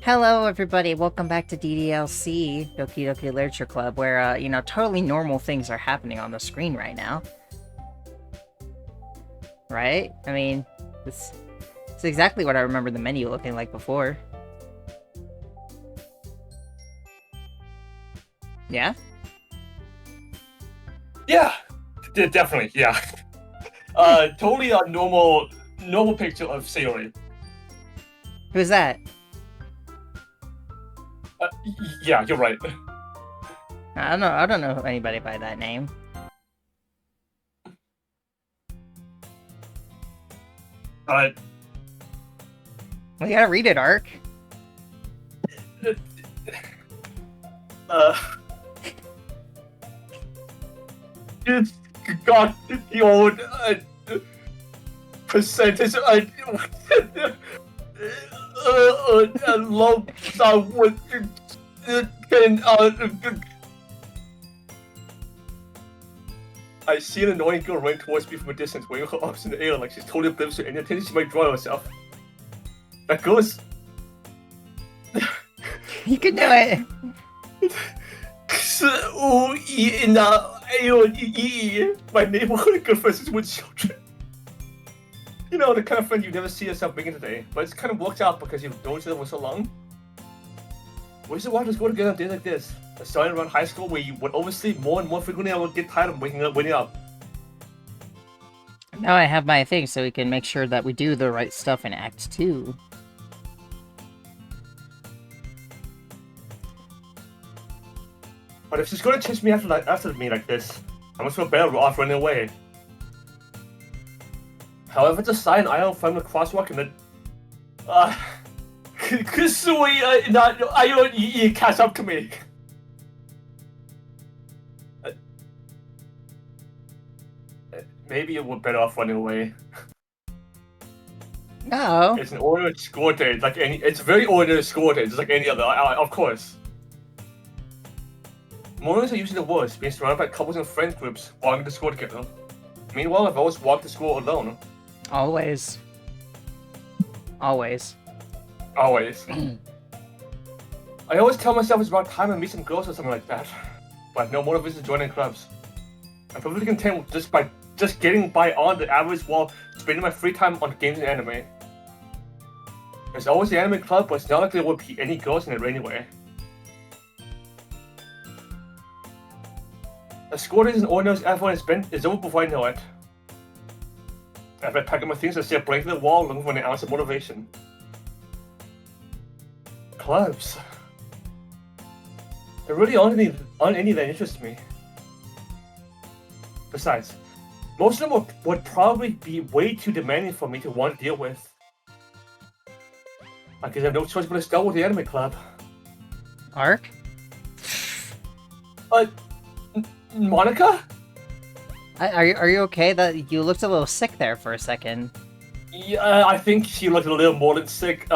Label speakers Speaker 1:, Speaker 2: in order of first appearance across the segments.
Speaker 1: Hello, everybody. Welcome back to DDLC, Doki Doki Literature Club, where, totally normal things are happening on the screen right now. Right? I mean, it's exactly what I remember the menu looking like before. Yeah?
Speaker 2: Yeah, definitely. Yeah. Totally a normal picture of Sayori.
Speaker 1: Who's that?
Speaker 2: Yeah, you're right.
Speaker 1: I don't know anybody by that name.
Speaker 2: Uh,
Speaker 1: Well, you gotta read it, Ark.
Speaker 2: uh, it's got the old percentage. Love that would can I see an annoying girl running towards me from a distance, waving her arms in the air like she's totally oblivious to any attention she might draw herself. That girl is.
Speaker 1: You can do it!
Speaker 2: My neighborhood good friends with children. You know, the kind of friend you never see yourself making today, but it's kind of worked out because you've known each other for so long. We used to watch us go together on days like this. Starting around high school where you would oversleep more and more frequently, I would get tired of waking up.
Speaker 1: Now I have my thing so we can make sure that we do the right stuff in Act 2.
Speaker 2: But if she's gonna chase me after me like this, I must feel better off running away. However, it's a sign I don't find the crosswalk and then Kusui not I don't you catch up to me. Maybe it would better off running away.
Speaker 1: No.
Speaker 2: It's an ordinary school day, like any. It's a very ordinary school day, just like any other. Of course. Mornings are usually the worst, being surrounded by couples and friend groups walking to school together. Meanwhile, I've always walked to school alone.
Speaker 1: Always. Always.
Speaker 2: Always. I always tell myself it's about time I meet some girls or something like that, but I have no motivation to joining clubs. I'm perfectly content with just getting by on the average while spending my free time on games and anime. There's always the anime club, but it's not like there would be any girls in it anyway. The school days and ordinary as everyone has been is over before I know it. After I pack up my things, I stare blankly at the wall looking for an ounce of motivation. Clubs. There really aren't any that interest me. Besides, most of them would probably be way too demanding for me to want to deal with. I guess I have no choice but to start with the anime club.
Speaker 1: Ark?
Speaker 2: Monica?
Speaker 1: Are you okay? That you looked a little sick there for a second.
Speaker 2: Yeah, I think she looked a little more than sick.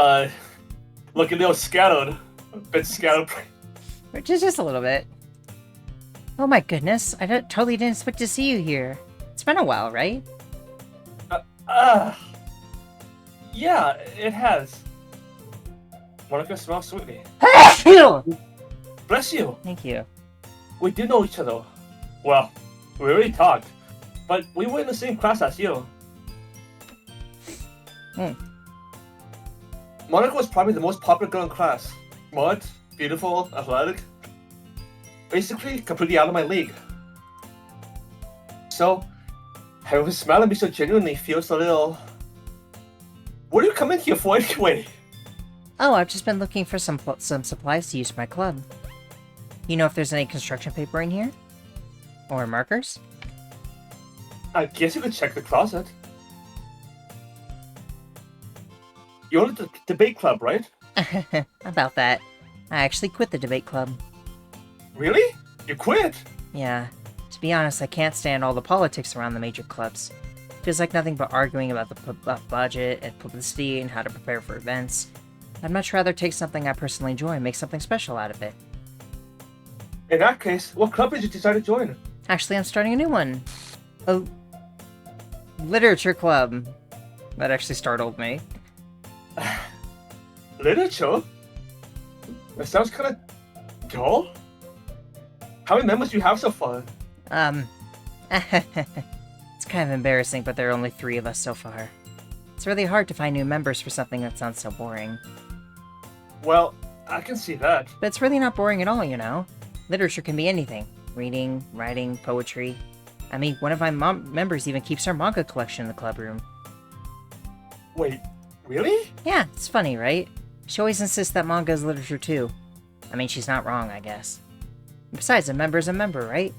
Speaker 2: Looking a little scattered. A bit scattered.
Speaker 1: Which is just a little bit. Oh my goodness, I totally didn't expect to see you here. It's been a while, right?
Speaker 2: Yeah, it has. Monica smiles sweetly. Bless you.
Speaker 1: Thank you.
Speaker 2: We do know each other. Well, we already talked, but we were in the same class as you. Monica was probably the most popular girl in class. Smart, beautiful, athletic. Basically, completely out of my league. So, having her smile at me so genuinely feels a little... What are you coming here for anyway?
Speaker 1: Oh, I've just been looking for some supplies to use for my club. You know if there's any construction paper in here? Or markers?
Speaker 2: I guess you could check the closet. You're in the debate club, right?
Speaker 1: About that. I actually quit the debate club.
Speaker 2: Really? You quit?
Speaker 1: Yeah. To be honest, I can't stand all the politics around the major clubs. Feels like nothing but arguing about the budget and publicity and how to prepare for events. I'd much rather take something I personally enjoy and make something special out of it.
Speaker 2: In that case, what club did you decide to join?
Speaker 1: Actually, I'm starting a new one. A literature club. That actually startled me.
Speaker 2: Literature? That sounds kind of dull. How many members do you have so far?
Speaker 1: It's kind of embarrassing, but there are only 3 of us so far. It's really hard to find new members for something that sounds so boring.
Speaker 2: Well, I can see that.
Speaker 1: But it's really not boring at all, you know? Literature can be anything. Reading, writing, poetry. I mean, one of my members even keeps our manga collection in the club room.
Speaker 2: Wait, really?
Speaker 1: Yeah, it's funny, right? She always insists that manga is literature too. I mean, she's not wrong, I guess. Besides, a member's a member, right?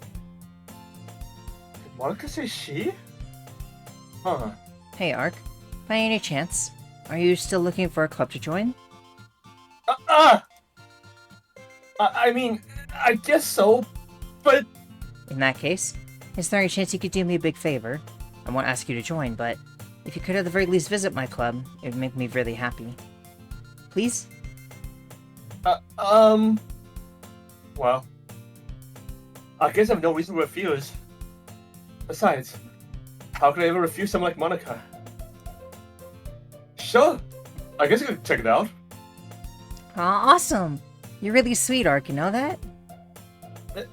Speaker 2: Did Monica say she? Huh.
Speaker 1: Hey, Ark. By any chance, are you still looking for a club to join?
Speaker 2: I mean, I guess so, but...
Speaker 1: In that case, is there any chance you could do me a big favor? I won't ask you to join, but if you could at the very least visit my club, it would make me really happy. Please?
Speaker 2: Well... I guess I have no reason to refuse. Besides, how could I ever refuse someone like Monica? Sure, I guess I could check it out.
Speaker 1: Aw, awesome! You're really sweet, Ark, you know that?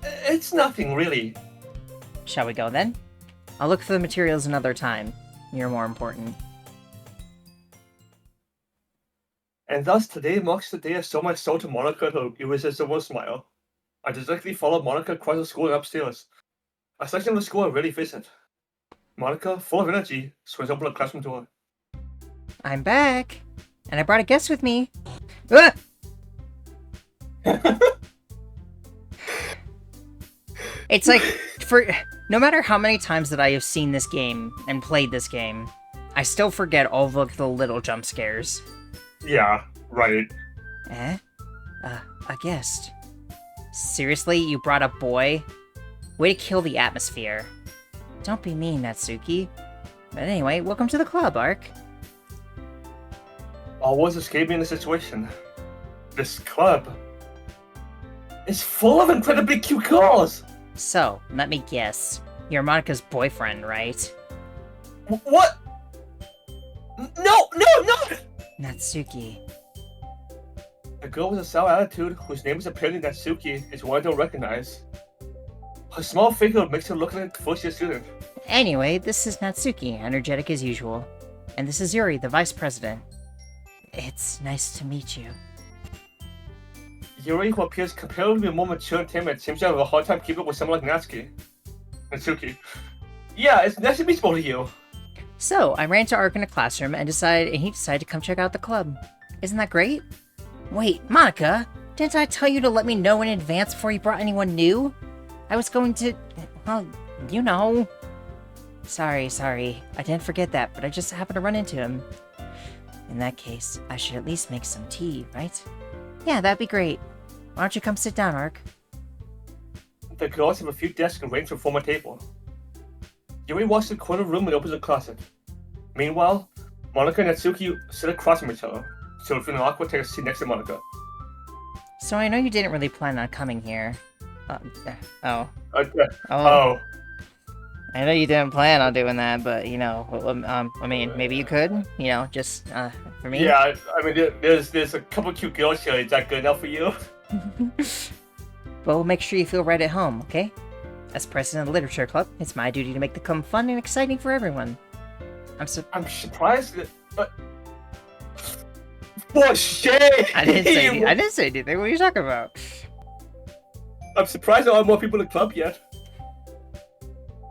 Speaker 2: It's nothing, really.
Speaker 1: Shall we go then? I'll look for the materials another time. You're more important.
Speaker 2: And thus, today marks the day I sold my soul to Monica and her irresistible smile. I directly followed Monica across the school and upstairs. A section of the school I rarely visit. Monica, full of energy, swings open the classroom door.
Speaker 1: I'm back! And I brought a guest with me! Ah! It's like, no matter how many times that I have seen this game and played this game, I still forget all of the little jump scares.
Speaker 2: Yeah, right.
Speaker 1: Eh? A guest. Seriously, you brought a boy? Way to kill the atmosphere. Don't be mean, Natsuki. But anyway, welcome to the club, Ark.
Speaker 2: All was escaping the situation. This club is full of incredibly cute girls!
Speaker 1: So, let me guess. You're Monica's boyfriend, right?
Speaker 2: What? No!
Speaker 1: Natsuki.
Speaker 2: The girl with a sour attitude, whose name is apparently Natsuki, is one I don't recognize. Her small figure makes her look like a first-year student.
Speaker 1: Anyway, this is Natsuki, energetic as usual. And this is Yuri, the vice president. It's nice to meet you.
Speaker 2: Yuri, who appears comparatively more mature and timid, seems to have a hard time keeping up with someone like Natsuki. Yeah, it's nice to meet both of you.
Speaker 1: So, I ran to Ark in a classroom and he decided to come check out the club. Isn't that great? Wait, Monica, didn't I tell you to let me know in advance before you brought anyone new? I was going to... well, you know. Sorry. I didn't forget that, but I just happened to run into him. In that case, I should at least make some tea, right? Yeah, that'd be great. Why don't you come sit down, Ark?
Speaker 2: The girls have a few desks arranged to form a table. Yuri walks to the corner room and opens a closet. Meanwhile, Monica and Natsuki sit across from each other. So if feeling awkward, take a seat next to Monica.
Speaker 1: So I know you didn't really plan on coming here. Oh. I know you didn't plan on doing that, but, you know, I mean, maybe you could, you know, just, for me?
Speaker 2: Yeah, I mean, there's a couple cute girls here. Is that good enough for you?
Speaker 1: But we'll make sure you feel right at home, okay? As president of the Literature Club, it's my duty to make the club fun and exciting for everyone. I'm
Speaker 2: surprised that... What shit?
Speaker 1: I didn't say anything. What are you talking about?
Speaker 2: I'm surprised there aren't more people in the club yet.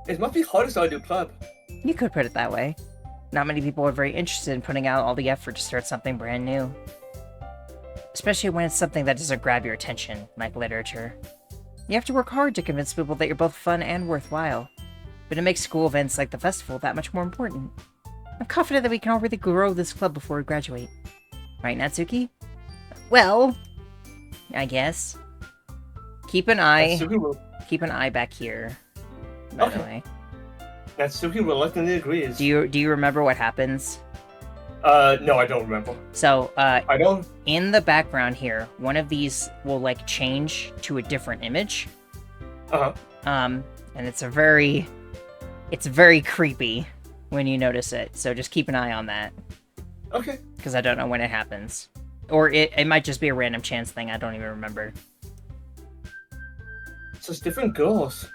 Speaker 2: It must be hard to start a new club.
Speaker 1: You could put it that way. Not many people are very interested in putting out all the effort to start something brand new. Especially when it's something that doesn't grab your attention, like literature. You have to work hard to convince people that you're both fun and worthwhile. But it makes school events like the festival that much more important. I'm confident that we can all really grow this club before we graduate. Right, Natsuki? Well, I guess. Keep an eye back here. By the way.
Speaker 2: Natsuki reluctantly agrees.
Speaker 1: Do you remember what happens?
Speaker 2: No, I don't remember.
Speaker 1: So,
Speaker 2: I don't.
Speaker 1: In the background here, one of these will like change to a different image. And it's very creepy when you notice it. So just keep an eye on that.
Speaker 2: Okay.
Speaker 1: Because I don't know when it happens. Or it might just be a random chance thing, I don't even remember.
Speaker 2: It's just different girls,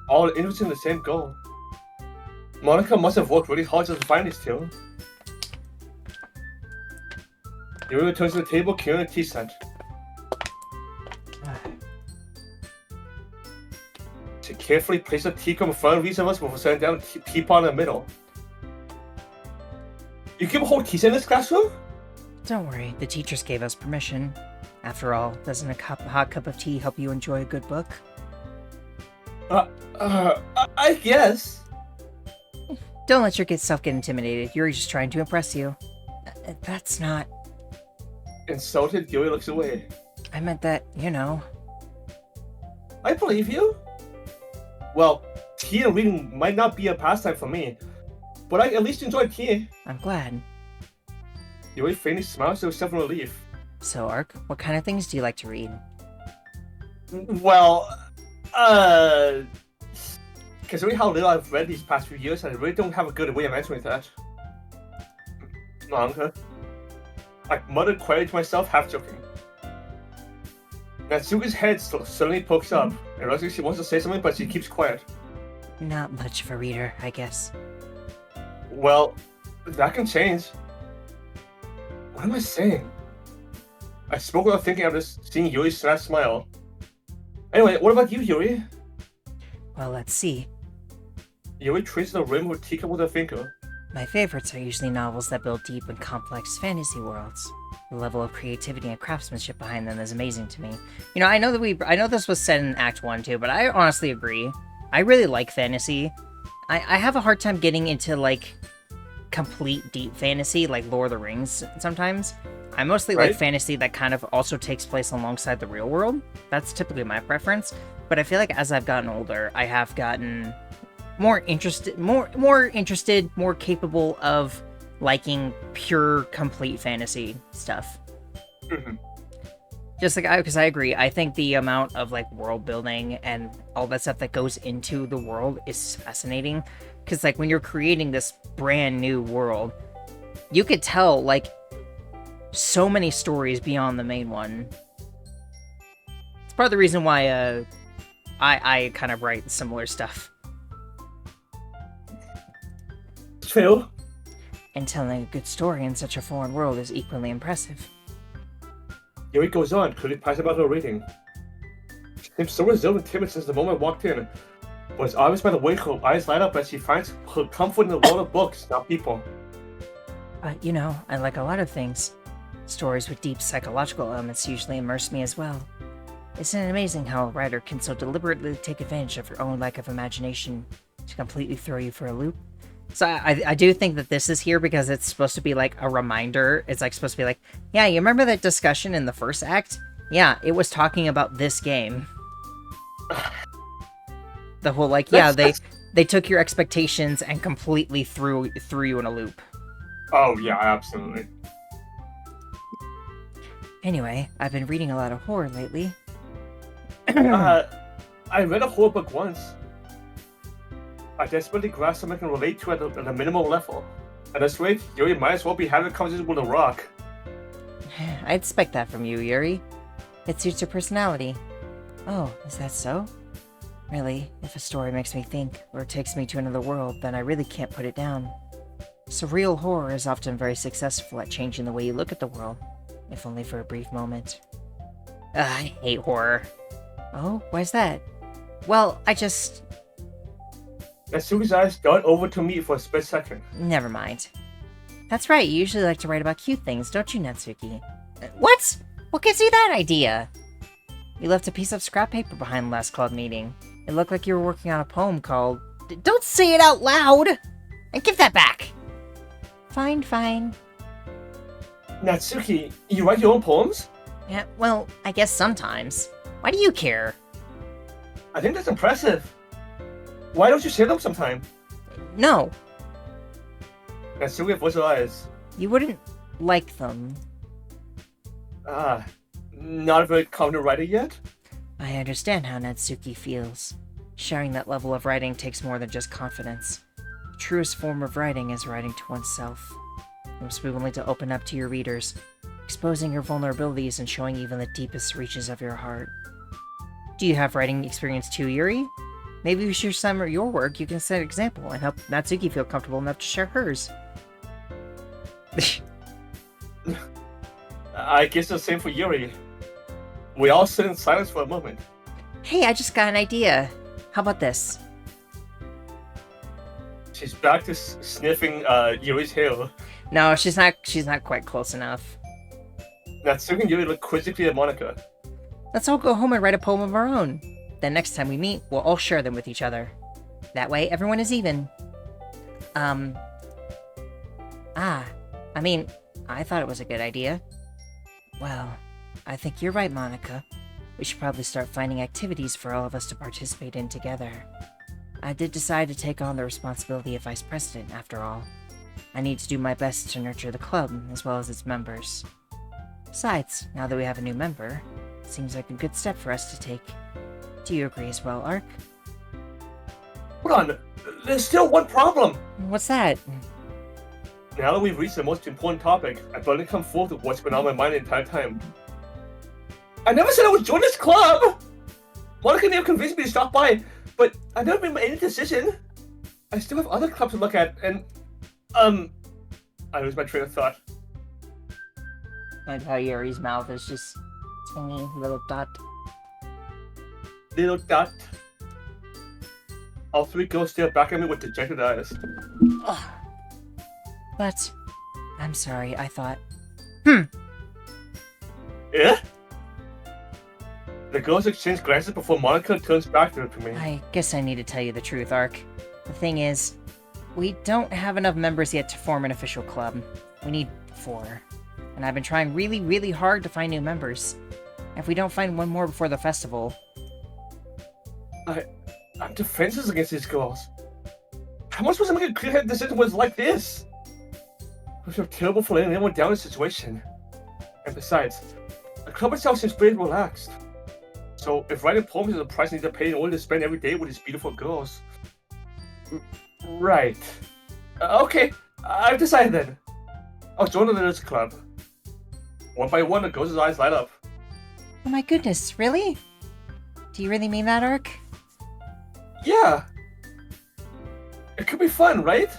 Speaker 2: all interested in the same goal. Monica must have worked really hard just to find these two. Yuri returns to the table carrying a tea set. She carefully places a teacup in front of each of us before setting down a teapot in the middle. You keep a whole tea set in this classroom?
Speaker 1: Don't worry, the teachers gave us permission. After all, doesn't a hot cup of tea help you enjoy a good book?
Speaker 2: I guess.
Speaker 1: Don't let yourself get intimidated. Yuri's just trying to impress you. That's not...
Speaker 2: Insulted, Yuri looks away.
Speaker 1: I meant that, you know.
Speaker 2: I believe you. Well, tea and reading might not be a pastime for me, but I at least enjoy tea.
Speaker 1: I'm glad.
Speaker 2: Yuri faintly smiles to herself in relief.
Speaker 1: So, Ark, what kind of things do you like to read?
Speaker 2: Well, considering how little I've read these past few years, I really don't have a good way of answering that. Manga. I muttered quietly to myself, half joking. Natsuki's head suddenly pokes up, and looks like she wants to say something, but she keeps quiet.
Speaker 1: Not much of a reader, I guess.
Speaker 2: Well, that can change. What am I saying? I spoke without thinking of this, seeing Yuri's sad smile. Anyway, what about you, Yuri?
Speaker 1: Well, let's see.
Speaker 2: Yuri traces the rim of her teacup with her finger.
Speaker 1: My favorites are usually novels that build deep and complex fantasy worlds. The level of creativity and craftsmanship behind them is amazing to me. You know, I know this was said in Act 1 too, but I honestly agree. I really like fantasy. I have a hard time getting into, like, complete deep fantasy, like Lord of the Rings sometimes. I mostly like fantasy that kind of also takes place alongside the real world. That's typically my preference. But I feel like as I've gotten older, I have gotten more interested, more capable of liking pure, complete fantasy stuff.
Speaker 2: Mm-hmm.
Speaker 1: Just like, because I agree, I think the amount of, like, world building and all that stuff that goes into the world is fascinating. Because, like, when you're creating this brand new world, you could tell, like, so many stories beyond the main one. It's part of the reason why, I kind of write similar stuff.
Speaker 2: True.
Speaker 1: And telling a good story in such a foreign world is equally impressive.
Speaker 2: Yuri goes on, clearly passionate about her reading. She seems so reserved and timid since the moment I walked in, but it's obvious by the way her eyes light up as she finds her comfort in the world of books, not people.
Speaker 1: But, you know, I like a lot of things. Stories with deep psychological elements usually immerse me as well. Isn't it amazing how a writer can so deliberately take advantage of your own lack of imagination to completely throw you for a loop? So I do think that this is here because it's supposed to be like a reminder. It's like supposed to be like, yeah, you remember that discussion in the first act? Yeah, it was talking about this game. The whole, like, yeah, they took your expectations and completely threw you in a loop.
Speaker 2: Oh yeah, absolutely.
Speaker 1: Anyway, I've been reading a lot of horror lately.
Speaker 2: I read a horror book once. I desperately grasped something I can relate to at a minimal level. At this rate, Yuri might as well be having a conversation with a rock.
Speaker 1: I expect that from you, Yuri. It suits your personality. Oh, is that so? Really, if a story makes me think, or takes me to another world, then I really can't put it down. Surreal horror is often very successful at changing the way you look at the world, if only for a brief moment. I hate horror. Oh, why's that? Well, I just...
Speaker 2: Natsuki's eyes dart over to me for a split second.
Speaker 1: Never mind. That's right, you usually like to write about cute things, don't you, Natsuki? What? What gives you that idea? You left a piece of scrap paper behind last club meeting. It looked like you were working on a poem called... Don't say it out loud! And give that back! Fine, fine.
Speaker 2: Natsuki, you write your own poems?
Speaker 1: Yeah, well, I guess sometimes. Why do you care?
Speaker 2: I think that's impressive. Why don't you share them sometime?
Speaker 1: No.
Speaker 2: Natsuki avoids her eyes.
Speaker 1: You wouldn't like them.
Speaker 2: Not a very confident writer yet?
Speaker 1: I understand how Natsuki feels. Sharing that level of writing takes more than just confidence. The truest form of writing is writing to oneself. You must be willing to open up to your readers. exposing your vulnerabilities and showing even the deepest reaches of your heart. Do you have writing experience too, Yuri? Maybe if you share some of your work, you can set an example and help Natsuki feel comfortable enough to share hers.
Speaker 2: I guess the same for Yuri. We all sit in silence for a moment.
Speaker 1: Hey, I just got an idea. How about this?
Speaker 2: She's back to sniffing Yuri's hair.
Speaker 1: No, she's not quite close enough.
Speaker 2: Natsuki and Yuri look quizzically at Monica.
Speaker 1: Let's all go home and write a poem of our own. Then next time we meet, we'll all share them with each other. That way, everyone is even. I thought it was a good idea. Well, I think you're right, Monica. We should probably start finding activities for all of us to participate in together. I did decide to take on the responsibility of vice president, after all. I need to do my best to nurture the club, as well as its members. Besides, now that we have a new member, it seems like a good step for us to take. Do you agree as well, Ark?
Speaker 2: Hold on, there's still one problem!
Speaker 1: What's that?
Speaker 2: Now that we've reached the most important topic, I've only come forth with what's been on my mind the entire time. I never said I would join this club! Monica may have convinced me to stop by, but I never made any decision. I still have other clubs to look at, and, I lose my train of thought.
Speaker 1: Like how Yuri's mouth is just tiny little dot.
Speaker 2: Little dot. All three girls stare back at me with dejected eyes.
Speaker 1: Ugh. But, I'm sorry, I thought...
Speaker 2: Yeah? The girls exchange glances before Monica turns back to me.
Speaker 1: I guess I need to tell you the truth, Ark. The thing is, we don't have enough members yet to form an official club. We need 4. And I've been trying really, really hard to find new members. If we don't find one more before the festival...
Speaker 2: I'm defenseless against these girls. How am I supposed to make a clear-headed decision when it's like this? I feel terrible for letting anyone down in this situation. And besides, the club itself seems pretty relaxed. So if writing poems is a price I need to pay in order to spend every day with these beautiful girls... Right. Okay, I've decided then. I'll join the Literature Club. One by one, the girls' eyes light up.
Speaker 1: Oh my goodness, really? Do you really mean that, Ark?
Speaker 2: Yeah. It could be fun, right?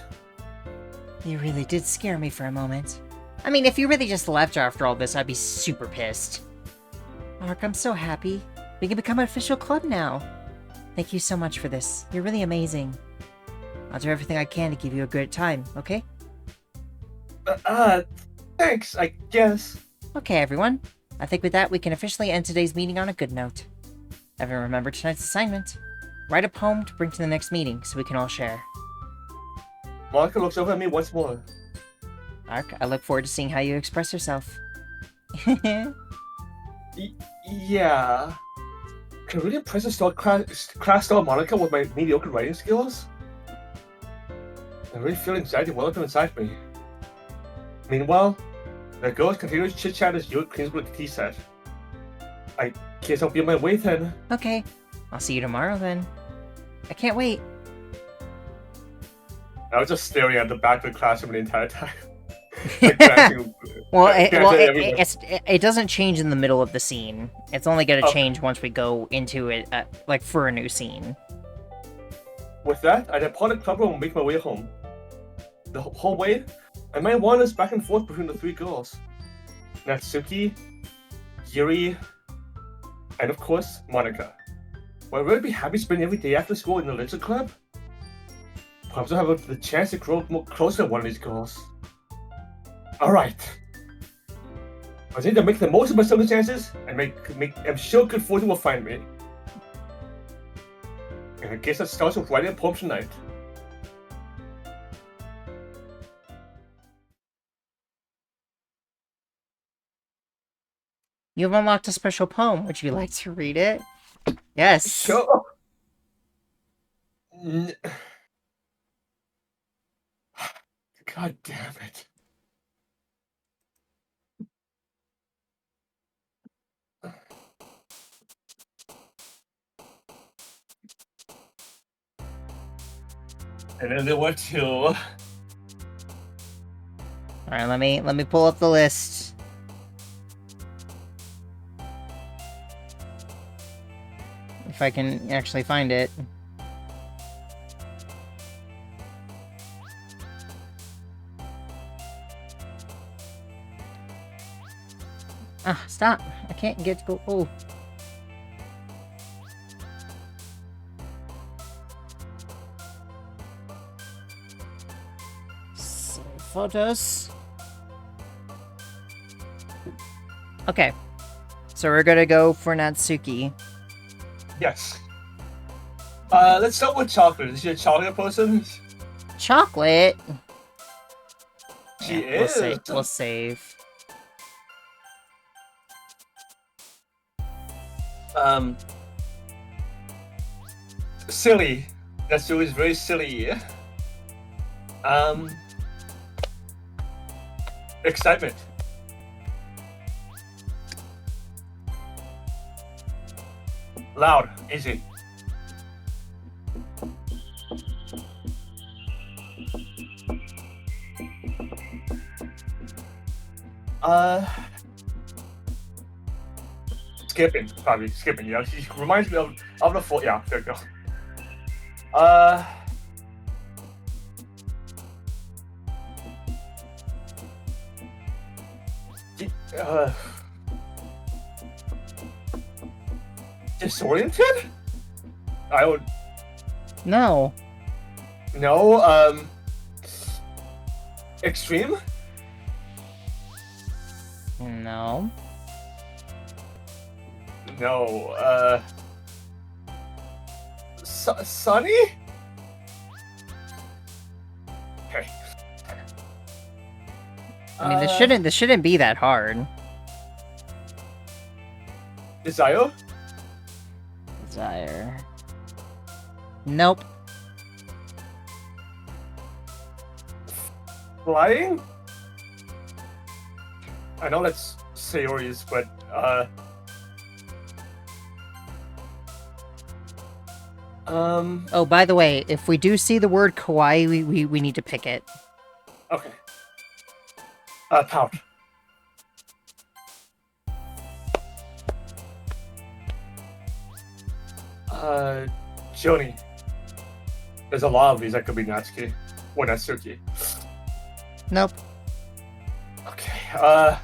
Speaker 1: You really did scare me for a moment. I mean, if you really just left after all this, I'd be super pissed. Ark, I'm so happy. We can become an official club now. Thank you so much for this. You're really amazing. I'll do everything I can to give you a good time, okay?
Speaker 2: Thanks, I guess.
Speaker 1: Okay, everyone. I think with that, we can officially end today's meeting on a good note. Everyone remember tonight's assignment. Write a poem to bring to the next meeting so we can all share.
Speaker 2: Monica looks over at me once more.
Speaker 1: Ark, I look forward to seeing how you express yourself.
Speaker 2: Yeah. Can I really impress a class star Monica with my mediocre writing skills? I really feel anxiety well up inside me. Meanwhile, the girls continue to chit-chat as Yuri cleans with the tea set. I guess I'll be on my way then.
Speaker 1: Okay, I'll see you tomorrow then. I can't wait.
Speaker 2: I was just staring at the back of the classroom the entire time. Like, glancing,
Speaker 1: it doesn't change in the middle of the scene. It's only gonna change once we go into it, like for a new scene.
Speaker 2: With that, I depart the club room and make my way home. The whole way, I might wander back and forth between the 3 girls. Natsuki, Yuri, and of course, Monica. Will I really be happy spending every day after school in the literature club? Perhaps I'll have the chance to grow more closer to one of these girls. Alright. I need to make the most of my circumstances, and I'm sure good fortune will find me. And I guess that starts with writing a poem tonight.
Speaker 1: You've unlocked a special poem. Would you like to read it? Yes.
Speaker 2: Sure. God damn it. And then there were 2.
Speaker 1: Alright, let me pull up the list. if I can actually find it. Ah, stop! I can't get to go. Oh. So, photos. Okay. So we're gonna go for Natsuki.
Speaker 2: Yes. Let's start with chocolate. Is she a chocolate person?
Speaker 1: Chocolate?
Speaker 2: She
Speaker 1: Yeah,
Speaker 2: is.
Speaker 1: We'll save.
Speaker 2: Silly. Natsuki is very silly. Excitement. Loud. Easy. Skipping, probably skipping. Yeah, she reminds me of the full. Yeah, there you go. Disoriented? I would.
Speaker 1: No.
Speaker 2: No. Extreme?
Speaker 1: No.
Speaker 2: No. Sunny? Okay.
Speaker 1: I mean, this shouldn't be that hard.
Speaker 2: Desire?
Speaker 1: Desire. Nope.
Speaker 2: Flying? I know that's serious, but
Speaker 1: Oh, by the way, if we do see the word kawaii, we need to pick it.
Speaker 2: Okay. Pout. Joni. There's a lot of these that could be Natsuki or Natsuki.
Speaker 1: Nope.
Speaker 2: Okay.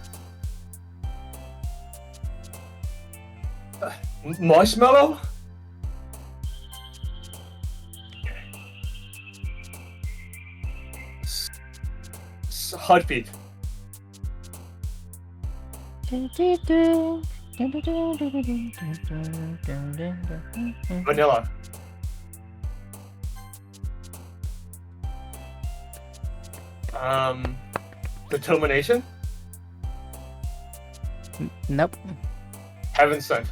Speaker 2: Marshmallow? Heartbeat. Vanilla. Determination?
Speaker 1: Nope.
Speaker 2: Heaven sent.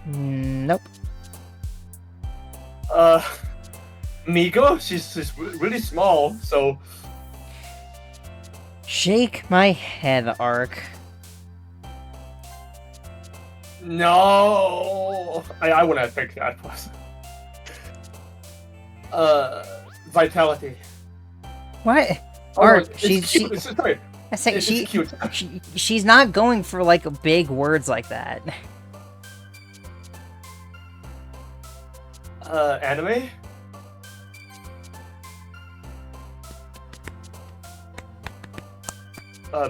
Speaker 1: Nope.
Speaker 2: Migo? She's really small, so...
Speaker 1: Shake my head, Ark.
Speaker 2: No! I wouldn't have picked that person. Vitality.
Speaker 1: What?
Speaker 2: Oh,
Speaker 1: Ark,
Speaker 2: no,
Speaker 1: she's
Speaker 2: cute. It's sorry.
Speaker 1: I say
Speaker 2: It's cute.
Speaker 1: she's not going for like big words like that.
Speaker 2: Anime?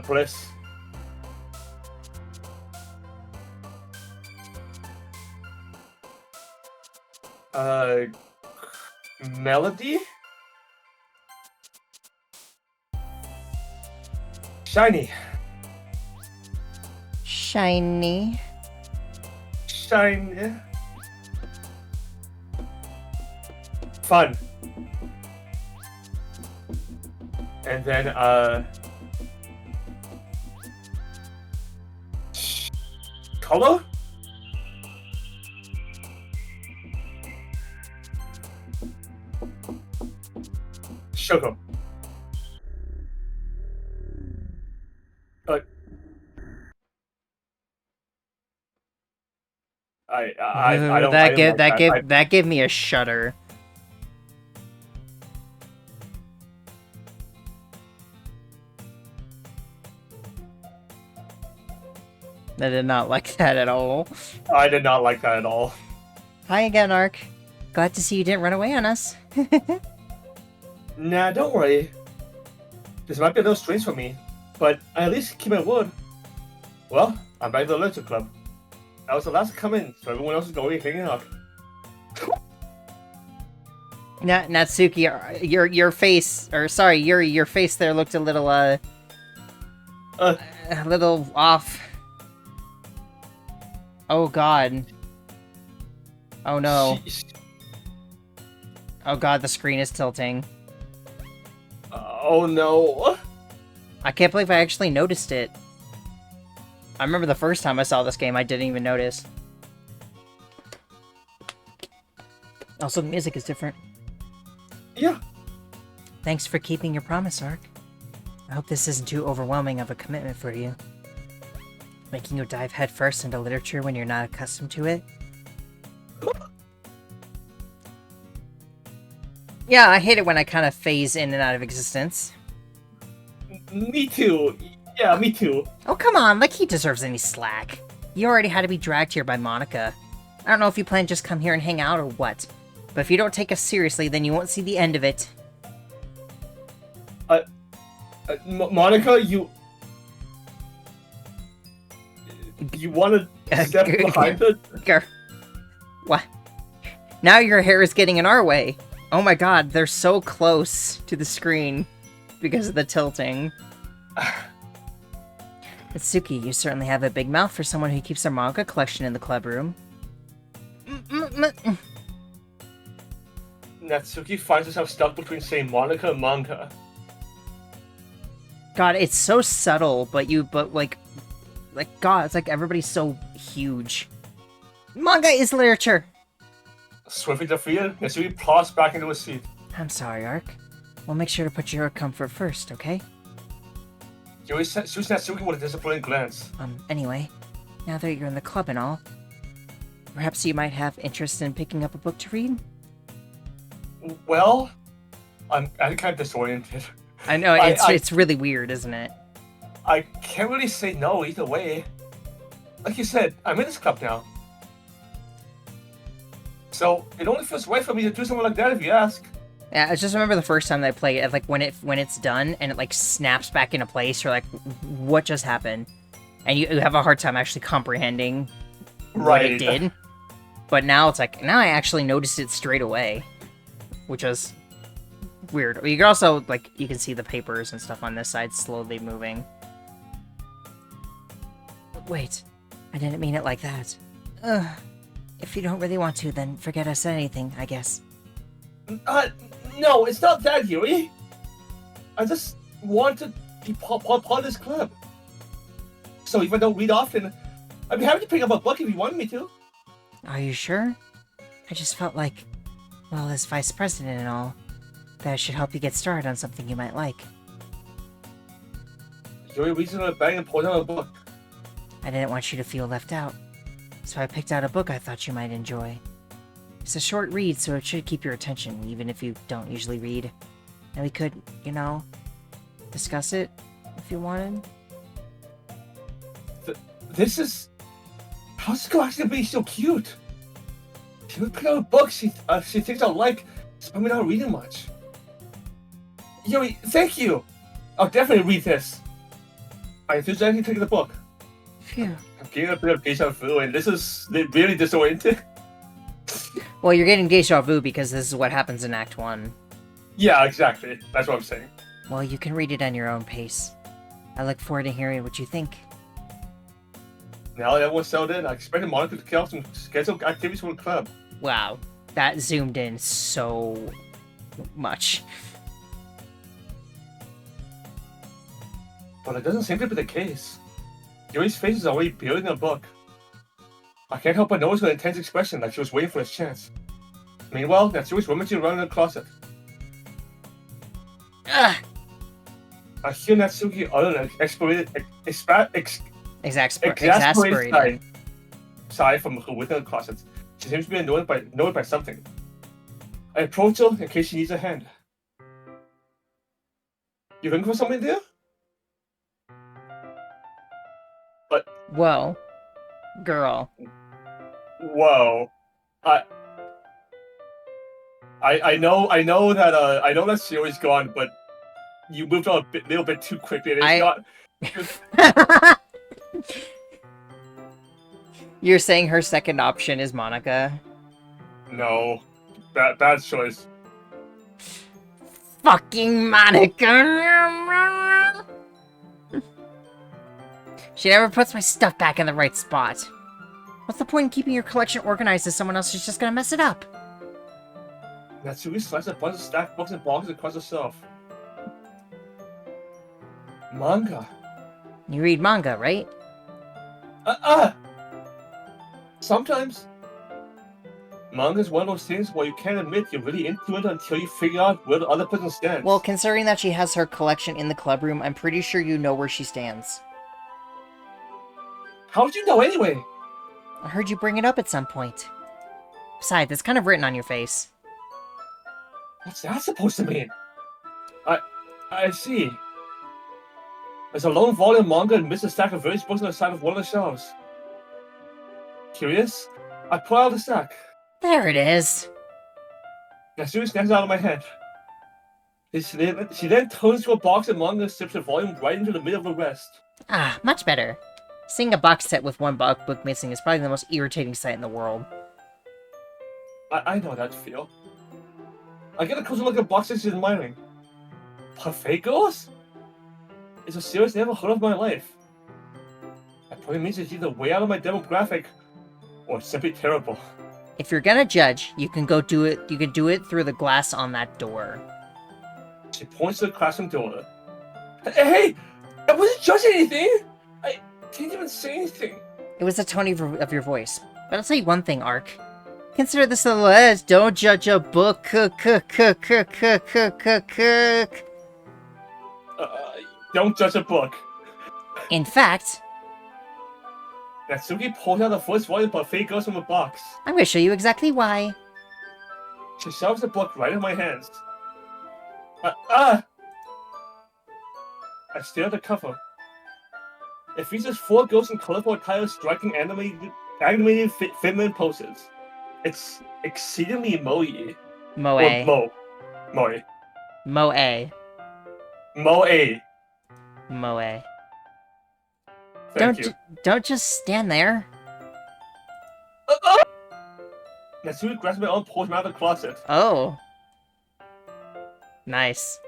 Speaker 2: Bliss. Melody? Shiny.
Speaker 1: Shiny.
Speaker 2: Shiny. Fun. And then, color? Sugar. I don't like that.
Speaker 1: That gave me a shudder. I did not like that at all.
Speaker 2: I did not like that at all.
Speaker 1: Hi again, Ark. Glad to see you didn't run away on us.
Speaker 2: Nah, don't worry. This might be a little strange for me, but I at least keep my word. Well, I'm back to the literature club. I was the last to come in, so everyone else is going hanging out.
Speaker 1: Natsuki, your face, or sorry, Yuri, your face there looked a little off. Oh god. Oh no. Oh god, the screen is tilting.
Speaker 2: Oh no.
Speaker 1: I can't believe I actually noticed it. I remember the first time I saw this game, I didn't even notice. Also, the music is different.
Speaker 2: Yeah.
Speaker 1: Thanks for keeping your promise, Ark. I hope this isn't too overwhelming of a commitment for you. Making you dive headfirst into literature when you're not accustomed to it. Yeah, I hate it when I kind of phase in and out of existence.
Speaker 2: Me too. Yeah, me too.
Speaker 1: Oh, come on, like he deserves any slack. You already had to be dragged here by Monica. I don't know if you plan to just come here and hang out or what. But if you don't take us seriously, then you won't see the end of it.
Speaker 2: Monica, you want to step behind it?
Speaker 1: What? Now your hair is getting in our way. Oh my god, they're so close to the screen because of the tilting. Itsuki, you certainly have a big mouth for someone who keeps their manga collection in the club room.
Speaker 2: Natsuki finds herself stuck between saying Monica and manga.
Speaker 1: God, it's so subtle, but God, it's like everybody's so huge. Manga is literature!
Speaker 2: Swiftly defeated, Natsuki plops back into his seat.
Speaker 1: I'm sorry, Ark. We'll make sure to put your comfort first, okay?
Speaker 2: Yuri shoots Natsuki with a disappointed glance.
Speaker 1: Anyway, now that you're in the club and all, perhaps you might have interest in picking up a book to read?
Speaker 2: Well, I'm kind of disoriented.
Speaker 1: I know, it's really weird, isn't it?
Speaker 2: I can't really say no either way. Like you said, I'm in this club now. So, it only feels right for me to do something like that if you ask.
Speaker 1: Yeah, I just remember the first time that I played it, like when it's done and it like snaps back into place, you're like, what just happened? And you have a hard time actually comprehending what it did. But now it's like, now I actually noticed it straight away. Which was weird. You can also, like, you can see the papers and stuff on this side slowly moving. Wait, I didn't mean it like that. Ugh. If you don't really want to, then forget I said anything, I guess.
Speaker 2: No, it's not that, Yuri. I just want to be part of this club. So if I don't read often, I'd be happy to pick up a book if you wanted me to.
Speaker 1: Are you sure? I just felt like, well, as vice president and all, that I should help you get started on something you might like.
Speaker 2: Yuri reaches in a bag and pulls out a book.
Speaker 1: I didn't want you to feel left out, so I picked out a book I thought you might enjoy. It's a short read, so it should keep your attention, even if you don't usually read. And we could, you know, discuss it, if you wanted.
Speaker 2: This is... How's this girl actually be so cute? She would pick out a book she thinks I'll like, so I'm not reading much. Yuri, thank you! I'll definitely read this. I enthusiastically take the book.
Speaker 1: Phew.
Speaker 2: I'm getting a bit of deja vu, and this is really disorienting.
Speaker 1: Well, you're getting deja vu because this is what happens in Act 1.
Speaker 2: Yeah, exactly. That's what I'm saying.
Speaker 1: Well, you can read it on your own pace. I look forward to hearing what you think.
Speaker 2: Now that everyone's settled in, I expected Monica to kick off some scheduled activities for the club.
Speaker 1: Wow, that zoomed in so much.
Speaker 2: But it doesn't seem to be the case. Yuri's face is already building a book. I can't help but notice her intense expression like she was waiting for his chance. Meanwhile, Natsuki's rummaging around in the closet.
Speaker 1: Ugh!
Speaker 2: I hear Natsuki utter an exasperated sigh from her within the closet. She seems to be annoyed by something. I approach her in case she needs a hand. You looking for something there? But...
Speaker 1: Well, Girl.
Speaker 2: Whoa. I I know that series gone, but you moved on a little bit too quickly. It's
Speaker 1: I...
Speaker 2: not.
Speaker 1: You're saying her second option is Monica?
Speaker 2: No, bad choice.
Speaker 1: Fucking Monica! She never puts my stuff back in the right spot. What's the point in keeping your collection organized if someone else is just gonna mess it up?
Speaker 2: Natsui slides a bunch of stacked books and boxes across the shelf. Manga.
Speaker 1: You read manga, right?
Speaker 2: Sometimes. Manga is one of those things where you can't admit you're really into it until you figure out where the other person stands.
Speaker 1: Well, considering that she has her collection in the club room, I'm pretty sure you know where she stands.
Speaker 2: How did you know anyway?
Speaker 1: I heard you bring it up at some point. Besides, it's kind of written on your face.
Speaker 2: What's that supposed to mean? I see. There's a lone volume manga and missed a stack of various books on the side of one of the shelves. Curious? I pull out the stack.
Speaker 1: There it is.
Speaker 2: Natsui snatches it out of my hand. She then turns to a box of manga and slips the volume right into the middle of the rest.
Speaker 1: Ah, much better. Seeing a box set with one book missing is probably the most irritating sight in the world.
Speaker 2: I know that feel. I get a closer look at boxes she's admiring. Buffet Girls? It's a series I never heard of in my life. That probably means it's either way out of my demographic, or simply terrible.
Speaker 1: If you're gonna judge, you can go do it. You can do it through the glass on that door.
Speaker 2: She points to the classroom door. Hey! I wasn't judging anything! I didn't even say anything.
Speaker 1: It was the tone of your voice. But I'll tell you one thing, Ark. Consider this a little edge. Don't judge a book.
Speaker 2: Don't judge a book.
Speaker 1: In fact,
Speaker 2: Natsuki pulls out the first volume of Buffet Girls from a box.
Speaker 1: I'm gonna show you exactly why.
Speaker 2: She shoves the book right in my hands. I stare at the cover. It features 4 girls in colorful attire striking animated feminine poses. It's exceedingly moe.
Speaker 1: Moe.
Speaker 2: Moe.
Speaker 1: Moe.
Speaker 2: Moe.
Speaker 1: Moe.
Speaker 2: Thank you.
Speaker 1: Don't just stand there.
Speaker 2: Natsui grabs my arm and pulls me out of the closet.
Speaker 1: Oh. Nice.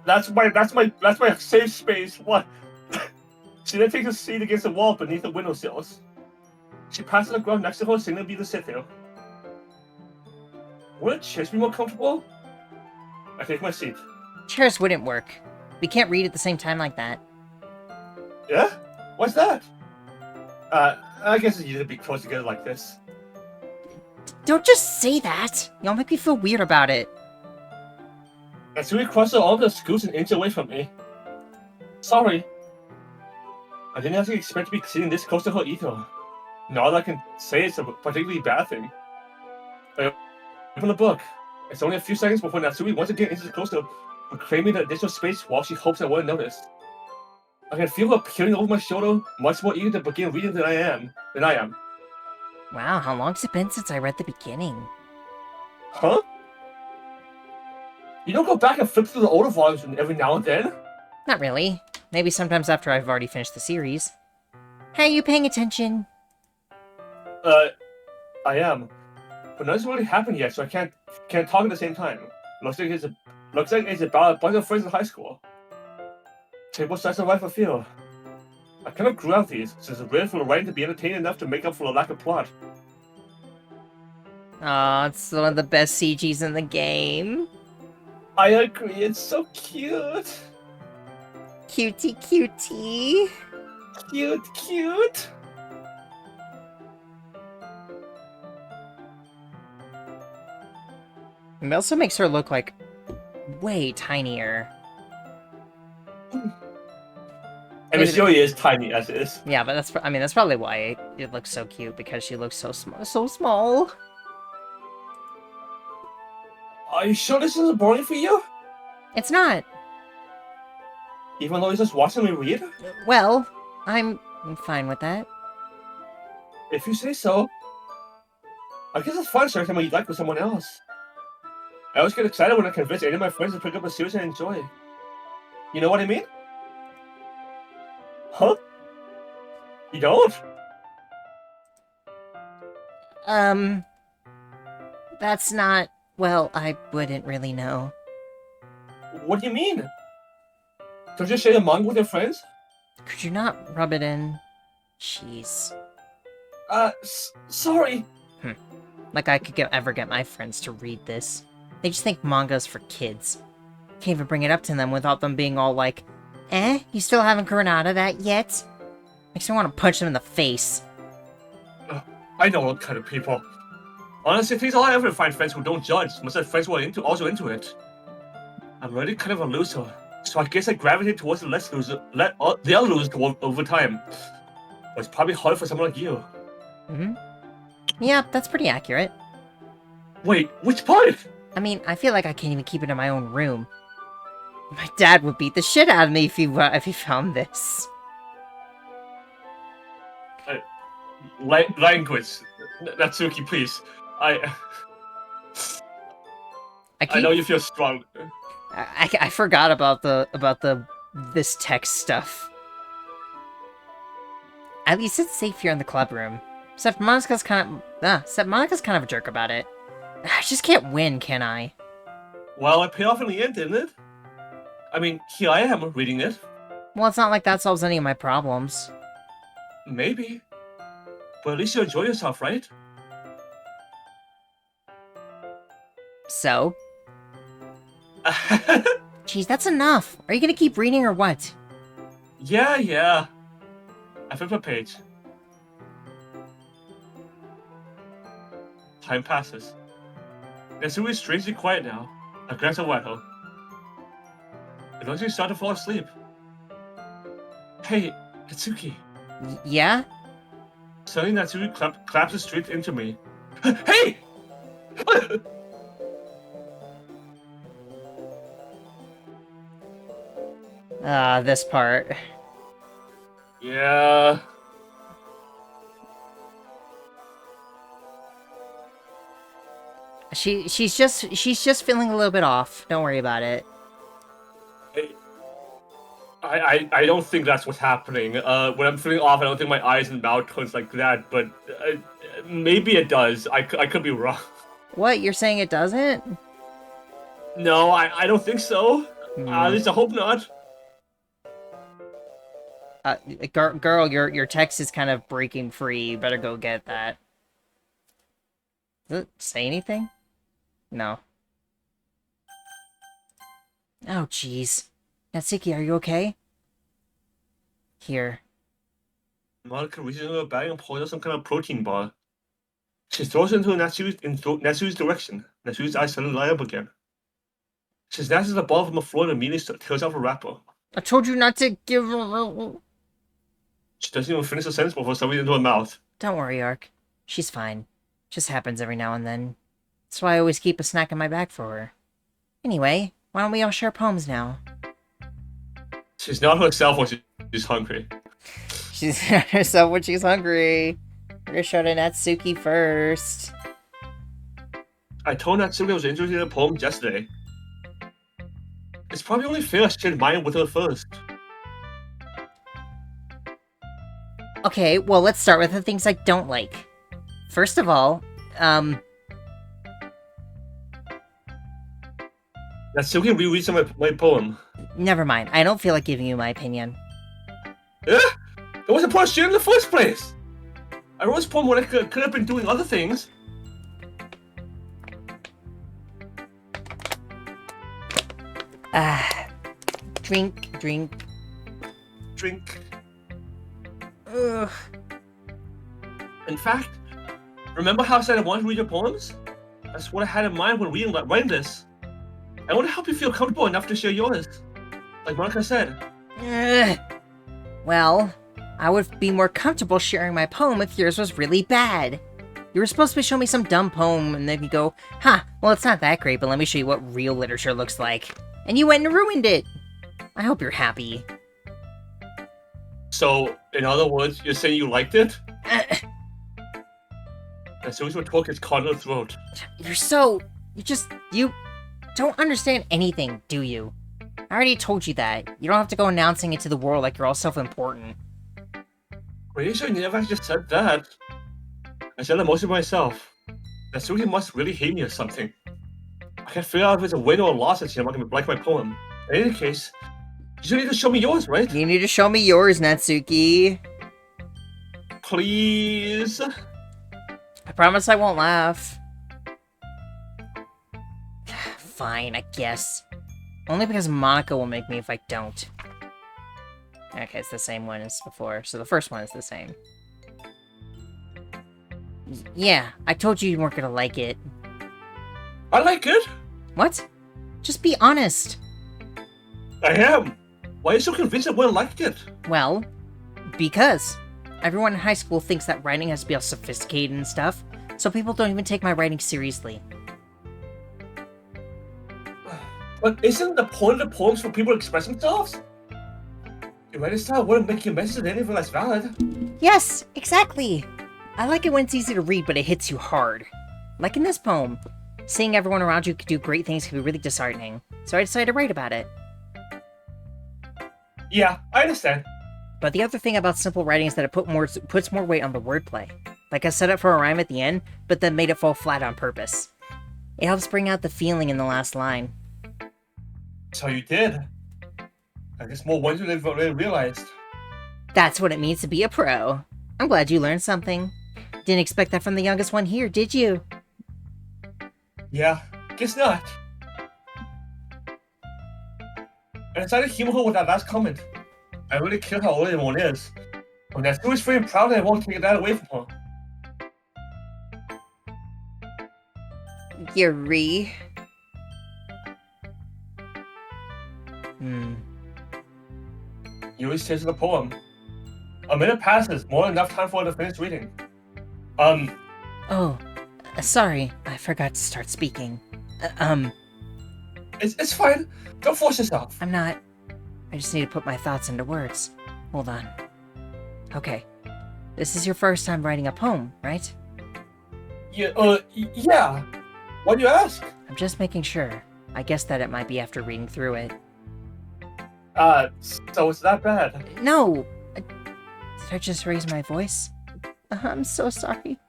Speaker 2: That's my safe space. What? She then takes a seat against the wall beneath the windowsills. She passes the ground next to her, signaling me to sit there. Wouldn't chairs be more comfortable? I take my seat.
Speaker 1: Chairs wouldn't work. We can't read at the same time like that.
Speaker 2: Yeah? What's that? I guess it's easy to be close together like this.
Speaker 1: Don't just say that! Y'all make me feel weird about it.
Speaker 2: Natsui crosses her arm and scoots an inch away from me. Sorry. I didn't actually expect to be sitting this close to her either. Not that I can say it's a particularly bad thing. I open the book. It's only a few seconds before Natsui once again inches closer, reclaiming the additional space while she hopes I won't notice. I can feel her peering over my shoulder, much more eager to begin reading than I am.
Speaker 1: Wow, how long's it been since I read the beginning?
Speaker 2: Huh? You don't go back and flip through the older volumes every now and then?
Speaker 1: Not really. Maybe sometimes after I've already finished the series. Hey, you paying attention?
Speaker 2: I am. But nothing's really happened yet, so I can't talk at the same time. Looks like it's about a bunch of friends in high school. Table sets of life I feel. I kind of grew out these, since it's rare for the writing to be entertaining enough to make up for the lack of plot.
Speaker 1: Aw, it's one of the best CGs in the game.
Speaker 2: I agree, it's so cute.
Speaker 1: Cutie cutie.
Speaker 2: Cute.
Speaker 1: It also makes her look like way tinier.
Speaker 2: And she really is tiny as is.
Speaker 1: Yeah, but that's probably why it looks so cute, because she looks so small.
Speaker 2: Are you sure this isn't boring for you?
Speaker 1: It's not.
Speaker 2: Even though you're just watching me read?
Speaker 1: Well, I'm I'm fine with that.
Speaker 2: If you say so. I guess it's fun sharing something you like with someone else. I always get excited when I convince any of my friends to pick up a series I enjoy. You know what I mean? Huh? You don't?
Speaker 1: That's not... Well, I wouldn't really know.
Speaker 2: What do you mean? Don't you share the manga with your friends?
Speaker 1: Could you not rub it in? Jeez.
Speaker 2: Sorry.
Speaker 1: Like I could ever get my friends to read this. They just think manga's for kids. Can't even bring it up to them without them being all like, eh? You still haven't grown out of that yet? Makes me want to punch them in the face.
Speaker 2: I know what kind of people. Honestly, it takes a lot of effort to find friends who don't judge, must have friends who are also into it. I'm already kind of a loser, so I guess I gravitate towards the the other losers over time. But it's probably hard for someone like you.
Speaker 1: Yeah, that's pretty accurate.
Speaker 2: Wait, which part?
Speaker 1: I mean, I feel like I can't even keep it in my own room. My dad would beat the shit out of me if he found this.
Speaker 2: Language. Natsuki, please. I know you feel strong.
Speaker 1: I forgot about this text stuff. At least it's safe here in the club room. Except Monika's kind of a jerk about it. I just can't win, can I?
Speaker 2: Well, it paid off in the end, didn't it? I mean, here I am reading it.
Speaker 1: Well, it's not like that solves any of my problems.
Speaker 2: Maybe. But at least you enjoy yourself, right?
Speaker 1: So? Jeez, that's enough. Are you gonna keep reading or what?
Speaker 2: Yeah. I flipped a page. Time passes. Natsuki is strangely quiet now. I glance at her. It looks like you start to fall asleep. Hey, Natsuki.
Speaker 1: Yeah?
Speaker 2: Suddenly Natsuki collapses straight into me. Hey!
Speaker 1: This part.
Speaker 2: Yeah.
Speaker 1: She's just feeling a little bit off. Don't worry about it.
Speaker 2: I don't think that's what's happening. When I'm feeling off, I don't think my eyes and mouth clench like that, but maybe it does. I could be wrong.
Speaker 1: What? You're saying it doesn't?
Speaker 2: No, I don't think so. At least I hope not.
Speaker 1: Girl, your text is kind of breaking free. You better go get that. Does it say anything? No. Oh, jeez. Natsuki, are you okay? Here.
Speaker 2: Monica reaches into her bag and pulls out some kind of protein bar. She throws it into Natsuki's direction. Natsuki's eyes suddenly light up again. She snatches the ball from the floor and immediately tears off her wrapper.
Speaker 1: I told you not to give...
Speaker 2: She doesn't even finish the sentence before something into her mouth.
Speaker 1: Don't worry, Ark. She's fine. Just happens every now and then. That's why I always keep a snack in my bag for her. Anyway, why don't we all share poems now?
Speaker 2: She's not herself when she's hungry.
Speaker 1: She's herself when she's hungry. We're gonna show to Natsuki first.
Speaker 2: I told Natsuki I was interested in the poem yesterday. It's probably only fair I shared mine with her first.
Speaker 1: Okay, well, let's start with the things I don't like. First of all,
Speaker 2: Natsuki reread some of my poem.
Speaker 1: Never mind. I don't feel like giving you my opinion.
Speaker 2: Eh? It wasn't part of sharing in the first place! I wrote this poem when I could have been doing other things.
Speaker 1: Drink. Ugh.
Speaker 2: In fact, remember how I said I wanted to read your poems? That's what I had in mind when writing this. I want to help you feel comfortable enough to share yours. Like Monica said.
Speaker 1: Well, I would be more comfortable sharing my poem if yours was really bad. You were supposed to be showing me some dumb poem, and then you go, well, it's not that great, but let me show you what real literature looks like. And you went and ruined it. I hope you're happy.
Speaker 2: So, in other words, you're saying you liked it?
Speaker 1: Uh,
Speaker 2: As soon as we talk, it's caught in the throat.
Speaker 1: You don't understand anything, do you? I already told you that. You don't have to go announcing it to the world like you're all self-important.
Speaker 2: Pretty sure you never actually just said that. I said that mostly myself. Natsuki must really hate me or something. I can't figure out if it's a win or a loss that I'm not gonna like my poem. In any case, you still need to show me yours, right?
Speaker 1: You need to show me yours, Natsuki.
Speaker 2: Please?
Speaker 1: I promise I won't laugh. Fine, I guess. Only because Monica will make me if I don't. Okay, it's the same one as before, so the first one is the same. Yeah, I told you weren't gonna like it.
Speaker 2: I like it.
Speaker 1: What? Just be honest.
Speaker 2: I am. Why are you so convinced I wouldn't like it?
Speaker 1: Well, because everyone in high school thinks that writing has to be all sophisticated and stuff, so people don't even take my writing seriously.
Speaker 2: But isn't the point of the poems for people to express themselves? Your writing style wouldn't make your message anything less valid.
Speaker 1: Yes, exactly. I like it when it's easy to read, but it hits you hard. Like in this poem. Seeing everyone around you do great things can be really disheartening, so I decided to write about it.
Speaker 2: Yeah, I understand.
Speaker 1: But the other thing about simple writing is that it puts more weight on the wordplay. Like I set up for a rhyme at the end, but then made it fall flat on purpose. It helps bring out the feeling in the last line.
Speaker 2: So you did. I guess more wonder than I realized.
Speaker 1: That's what it means to be a pro. I'm glad you learned something. Didn't expect that from the youngest one here, did you?
Speaker 2: Yeah, guess not. And I tried to humor her with that last comment. I really care how old everyone is. But Natsuki's feeling proud and I won't take that away from her.
Speaker 1: Yuri.
Speaker 2: Yuri says the poem. A minute passes, more than enough time for her to finish reading.
Speaker 1: Oh, sorry, I forgot to start speaking.
Speaker 2: It's fine. Don't force yourself.
Speaker 1: I'm not. I just need to put my thoughts into words. Hold on. Okay. This is your first time writing a poem, right?
Speaker 2: Yeah. Why do you ask?
Speaker 1: I'm just making sure. I guess that it might be after reading through it.
Speaker 2: So it's that bad?
Speaker 1: No! Did I just raise my voice? I'm so sorry.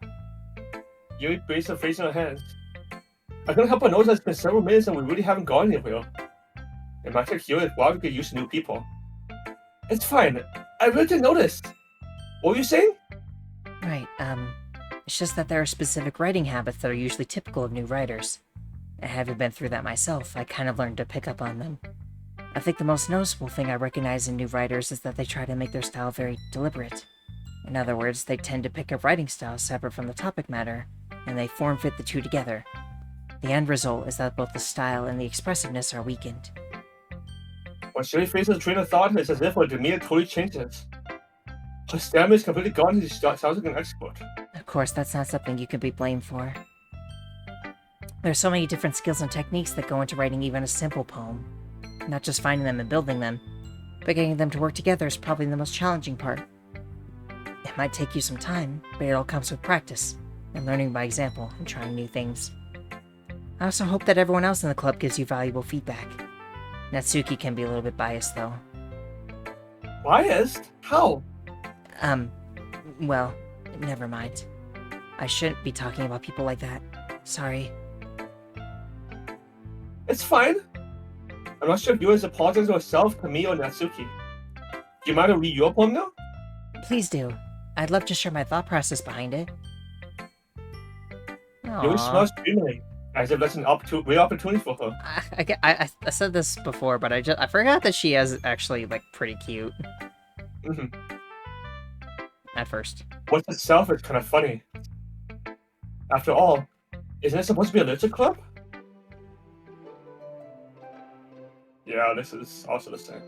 Speaker 2: Yuri bathes her face in her hands. I couldn't help but notice that it's been several minutes and we really haven't gone anywhere. It might take Yuri a while to get used to new people. It's fine. I really didn't notice. What were you saying?
Speaker 1: Right, it's just that there are specific writing habits that are usually typical of new writers. I haven't been through that myself. I kind of learned to pick up on them. I think the most noticeable thing I recognize in new writers is that they try to make their style very deliberate. In other words, they tend to pick a writing style separate from the topic matter, and they form-fit the two together. The end result is that both the style and the expressiveness are weakened.
Speaker 2: When Sherry faces a train of thought, it's as if her demeanor totally changes. Her stamina is completely gone and she sounds like an expert.
Speaker 1: Of course, that's not something you can be blamed for. There are so many different skills and techniques that go into writing even a simple poem. Not just finding them and building them, but getting them to work together is probably the most challenging part. It might take you some time, but it all comes with practice, and learning by example, and trying new things. I also hope that everyone else in the club gives you valuable feedback. Natsuki can be a little bit biased, though.
Speaker 2: Biased? How?
Speaker 1: Well, never mind. I shouldn't be talking about people like that. Sorry.
Speaker 2: It's fine. I'm not sure if you is apologizing yourself to me or Natsuki. Do you mind to read your poem now?
Speaker 1: Please do. I'd love to share my thought process behind it.
Speaker 2: Yuri smells dreamily, as if that's an real opportunity for her.
Speaker 1: I said this before, but I forgot that she is actually, like, pretty cute. At first.
Speaker 2: What's itself is kind of funny. After all, isn't it supposed to be a literature club? Yeah, this is also the same.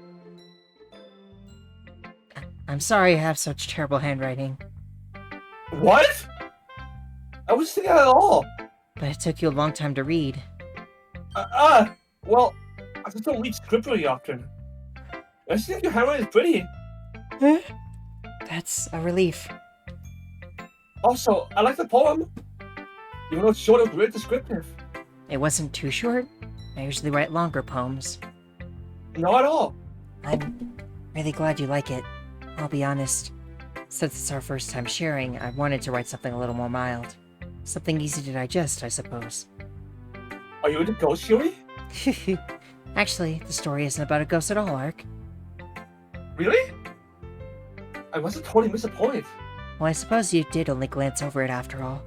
Speaker 1: I'm sorry I have such terrible handwriting.
Speaker 2: What? I wasn't thinking that at all.
Speaker 1: But it took you a long time to read.
Speaker 2: Well, I just don't read script really often. I just think your handwriting is pretty.
Speaker 1: That's a relief.
Speaker 2: Also, I like the poem. Even though it's short, it's really descriptive.
Speaker 1: It wasn't too short. I usually write longer poems.
Speaker 2: Not at all.
Speaker 1: I'm really glad you like it. I'll be honest. Since it's our first time sharing, I wanted to write something a little more mild. Something easy to digest, I suppose.
Speaker 2: Are you into ghost theory?
Speaker 1: Actually, the story isn't about a ghost at all, Ark.
Speaker 2: Really? I must have totally missed a point.
Speaker 1: Well, I suppose you did only glance over it after all.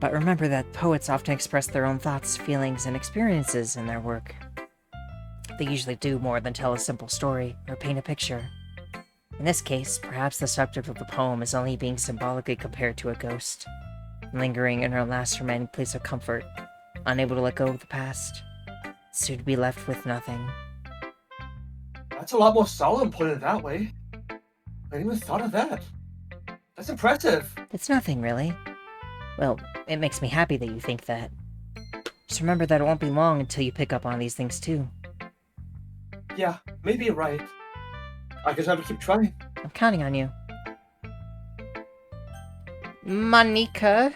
Speaker 1: But remember that poets often express their own thoughts, feelings, and experiences in their work. They usually do more than tell a simple story or paint a picture. In this case, perhaps the subject of the poem is only being symbolically compared to a ghost, lingering in her last remaining place of comfort, unable to let go of the past, soon to be left with nothing.
Speaker 2: That's a lot more solemn putting it that way. I didn't even thought of that. That's impressive.
Speaker 1: It's nothing, really. Well, it makes me happy that you think that. Just remember that it won't be long until you pick up on these things too.
Speaker 2: Yeah, maybe you're right. I guess I have to keep trying.
Speaker 1: I'm counting on you. Monica?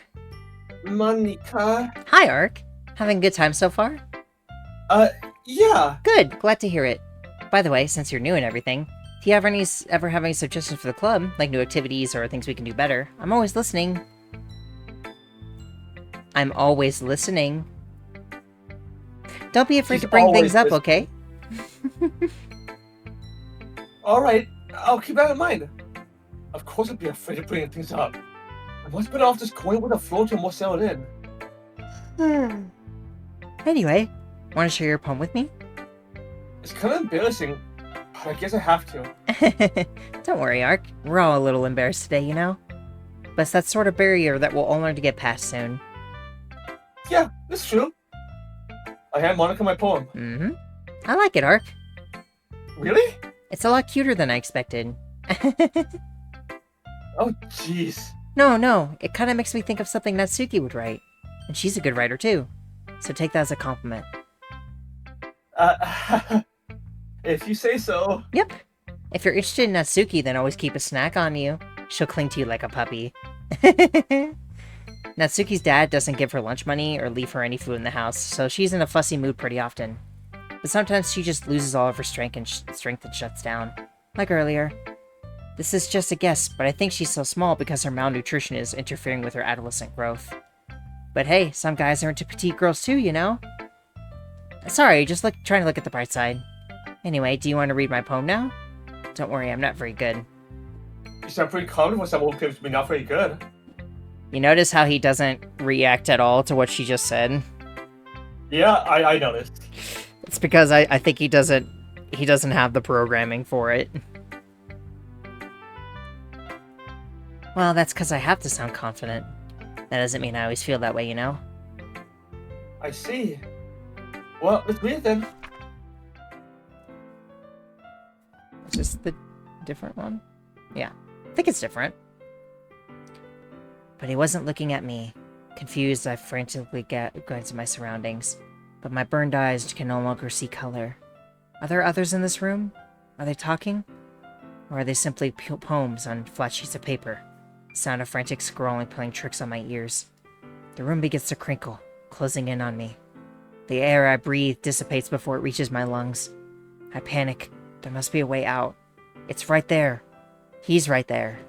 Speaker 2: Monica?
Speaker 1: Hi, Ark. Having a good time so far?
Speaker 2: Yeah.
Speaker 1: Good, glad to hear it. By the way, since you're new and everything, if you ever have any suggestions for the club, like new activities or things we can do better, I'm always listening. I'm always listening. Don't be afraid
Speaker 2: She's
Speaker 1: to bring things up,
Speaker 2: listening.
Speaker 1: okay?
Speaker 2: Alright, I'll keep that in mind. Of course I'd be afraid of bringing things up. I must better off just going with the flow till more settled in.
Speaker 1: Anyway, want to share your poem with me?
Speaker 2: It's kind of embarrassing, but I guess I have to.
Speaker 1: Don't worry, Ark. We're all a little embarrassed today, you know? But it's that sort of barrier that we'll all learn to get past soon.
Speaker 2: Yeah, that's true. I hand Monica my poem.
Speaker 1: Mm-hmm. I like it, Ark.
Speaker 2: Really?
Speaker 1: It's a lot cuter than I expected.
Speaker 2: Oh, jeez.
Speaker 1: No, it kind of makes me think of something Natsuki would write. And she's a good writer, too. So take that as a compliment.
Speaker 2: If you say so.
Speaker 1: Yep. If you're interested in Natsuki, then always keep a snack on you. She'll cling to you like a puppy. Natsuki's dad doesn't give her lunch money or leave her any food in the house, so she's in a fussy mood pretty often. But sometimes she just loses all of her strength and shuts down. Like earlier. This is just a guess, but I think she's so small because her malnutrition is interfering with her adolescent growth. But hey, some guys are into petite girls too, you know? Sorry, just trying to look at the bright side. Anyway, do you want to read my poem now? Don't worry, I'm not very good.
Speaker 2: You sound pretty confident for someone who claims to be not very good.
Speaker 1: You notice how he doesn't react at all to what she just said?
Speaker 2: Yeah, I noticed.
Speaker 1: It's because I think he doesn't have the programming for it. Well, that's because I have to sound confident. That doesn't mean I always feel that way, you know?
Speaker 2: I see. Well, let's read it then.
Speaker 1: Is this the different one? Yeah, I think it's different. But he wasn't looking at me. Confused, I frantically glanced at my surroundings. But my burned eyes can no longer see color. Are there others in this room? Are they talking? Or are they simply poems on flat sheets of paper? Sound of frantic scrolling playing tricks on my ears. The room begins to crinkle, closing in on me. The air I breathe dissipates before it reaches my lungs. I panic. There must be a way out. It's right there. He's right there.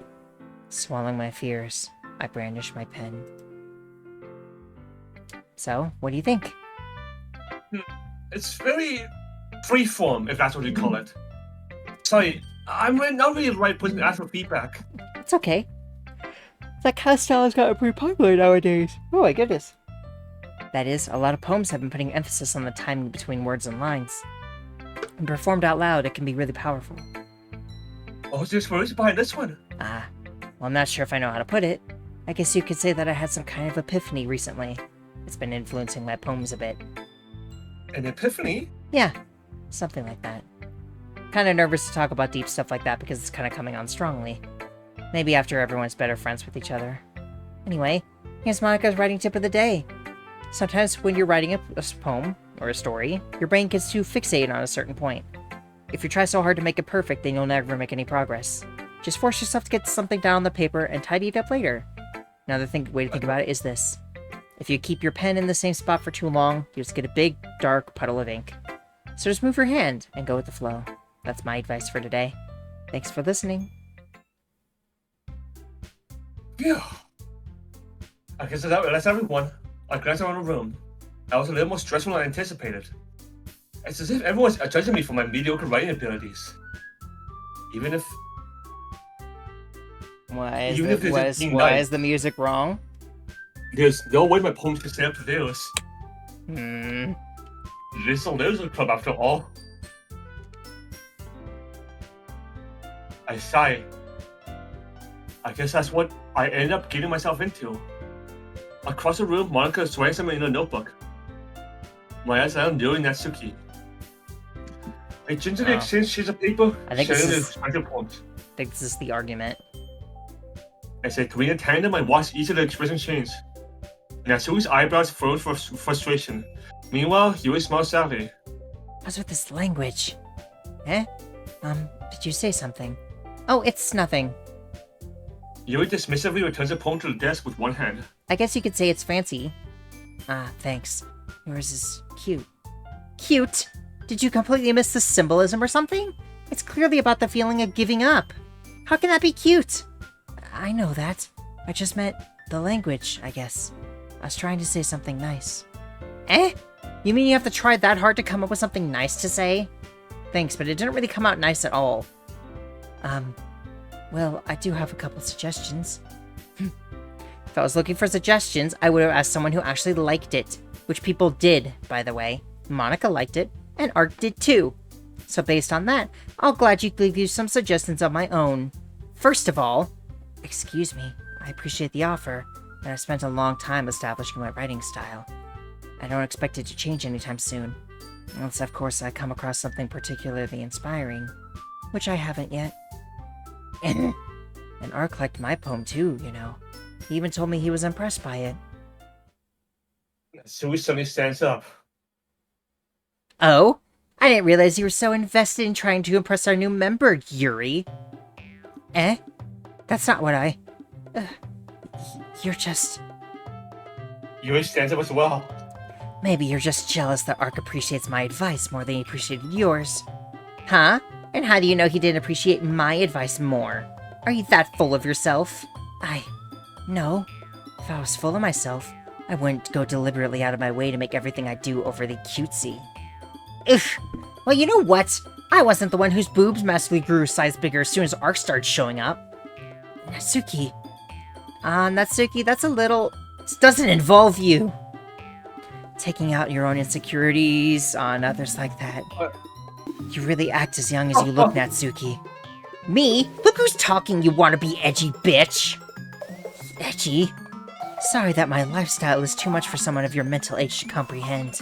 Speaker 1: Swallowing my fears, I brandish my pen. So, what do you think?
Speaker 2: It's very freeform, if that's what you call it. Sorry, I'm not really the right person to ask for feedback.
Speaker 1: It's okay. That kind of style has gotten pretty popular nowadays. Oh my goodness. That is, a lot of poems have been putting emphasis on the timing between words and lines. When performed out loud, it can be really powerful.
Speaker 2: What's the experience behind this one?
Speaker 1: Well, I'm not sure if I know how to put it. I guess you could say that I had some kind of epiphany recently. It's been influencing my poems a bit.
Speaker 2: An epiphany?
Speaker 1: Yeah, something like that. Kind of nervous to talk about deep stuff like that because it's kind of coming on strongly. Maybe after everyone's better friends with each other. Anyway, here's Monica's writing tip of the day. Sometimes when you're writing a poem or a story, your brain gets too fixated on a certain point. If you try so hard to make it perfect, then you'll never make any progress. Just force yourself to get something down on the paper and tidy it up later. Another way to think about it is this. If you keep your pen in the same spot for too long, you just get a big, dark puddle of ink. So just move your hand and go with the flow. That's my advice for today. Thanks for listening.
Speaker 2: Phew. I guess that's everyone. I glanced around the room. I was a little more stressful than I anticipated. It's as if everyone's judging me for my mediocre writing abilities. Even if...
Speaker 1: Why is the music wrong?
Speaker 2: There's no way my poems can stand up to this.
Speaker 1: Hmm.
Speaker 2: This is a literature club after all. I sigh. I guess that's what I ended up getting myself into. Across the room, Monica is writing something in a notebook. My eyes are on Yuri Natsuki. I gingerly exchange sheets of paper, sharing the respective poems.
Speaker 1: I think this is the argument.
Speaker 2: As they three in tandem, I watch each of the expression change. Natsuki's eyebrows furrowed for frustration. Meanwhile, Yuri smiles sadly.
Speaker 1: What's with this language? Eh? Did you say something? Oh, it's nothing.
Speaker 2: Yuri dismissively returns the poem to the desk with one hand.
Speaker 1: I guess you could say it's fancy. Ah, thanks. Yours is cute. Cute? Did you completely miss the symbolism or something? It's clearly about the feeling of giving up. How can that be cute? I know that. I just meant the language, I guess. I was trying to say something nice. Eh? You mean you have to try that hard to come up with something nice to say? Thanks, but it didn't really come out nice at all. Well, I do have a couple suggestions. If I was looking for suggestions, I would have asked someone who actually liked it. Which people did, by the way. Monica liked it, and Art did too. So based on that, I'll gladly give you some suggestions of my own. First of all, excuse me, I appreciate the offer, but I've spent a long time establishing my writing style. I don't expect it to change anytime soon. Unless, of course, I come across something particularly inspiring. Which I haven't yet. And Art liked my poem too, you know. He even told me he was impressed by it.
Speaker 2: Sui suddenly stands up.
Speaker 1: Oh? I didn't realize you were so invested in trying to impress our new member, Yuri. Eh? That's not what I... you're just...
Speaker 2: Yuri stands up as well.
Speaker 1: Maybe you're just jealous that Ark appreciates my advice more than he appreciated yours. Huh? And how do you know he didn't appreciate my advice more? Are you that full of yourself? No. If I was full of myself, I wouldn't go deliberately out of my way to make everything I do overly cutesy. Ugh. Well, you know what? I wasn't the one whose boobs massively grew a size bigger as soon as Ark started showing up. Natsuki. Natsuki, that's a little... This doesn't involve you. Taking out your own insecurities on others like that. You really act as young as you look, Natsuki. Me? Look who's talking, you wanna-be edgy bitch! Edgy? Sorry that my lifestyle is too much for someone of your mental age to comprehend.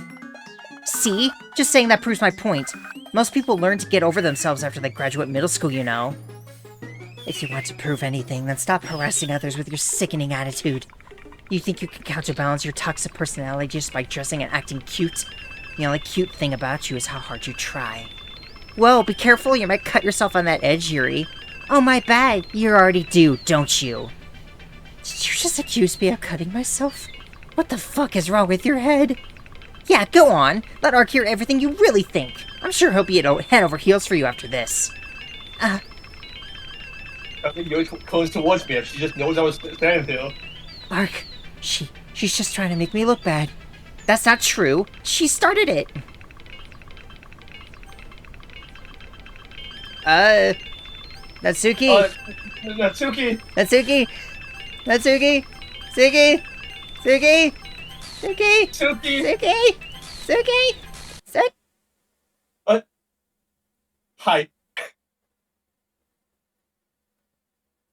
Speaker 1: See? Just saying that proves my point. Most people learn to get over themselves after they graduate middle school, you know. If you want to prove anything, then stop harassing others with your sickening attitude. You think you can counterbalance your toxic personality just by dressing and acting cute? The only cute thing about you is how hard you try. Whoa, be careful, you might cut yourself on that edge, Yuri. Oh, my bad. You already do, don't you? Did you just accuse me of cutting myself? What the fuck is wrong with your head? Yeah, go on. Let Ark hear everything you really think. I'm sure he'll be head over heels for you after this.
Speaker 2: I think Yuri goes towards me if she just knows I was standing there.
Speaker 1: Ark, she's just trying to make me look bad. That's not true. She started it. Natsuki?
Speaker 2: Natsuki!
Speaker 1: Natsuki! Natsuki! Suki! Suki! Suki!
Speaker 2: Suki!
Speaker 1: Suki! Suki! Suki!
Speaker 2: Hi.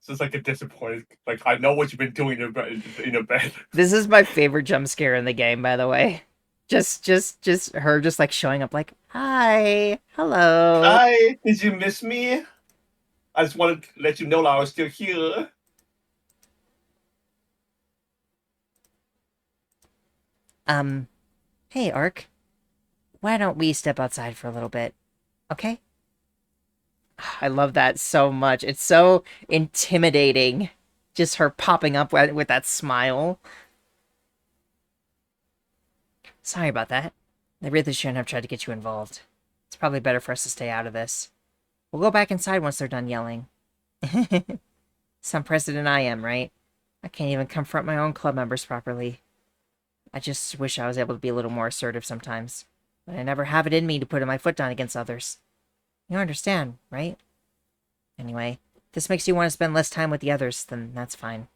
Speaker 2: This is like a disappointed. Like, I know what you've been doing in your bed.
Speaker 1: This is my favorite jump scare in the game, by the way. Just her just like showing up like, hi, hello.
Speaker 2: Hi, did you miss me? I just wanted to let you know that I was still here.
Speaker 1: Hey, Ark. Why don't we step outside for a little bit, okay? I love that so much. It's so intimidating. Just her popping up with that smile. Sorry about that. I really shouldn't have tried to get you involved. It's probably better for us to stay out of this. We'll go back inside once they're done yelling. Some president I am, right? I can't even confront my own club members properly. I just wish I was able to be a little more assertive sometimes. But I never have it in me to put my foot down against others. You understand, right? Anyway, if this makes you want to spend less time with the others, then that's fine.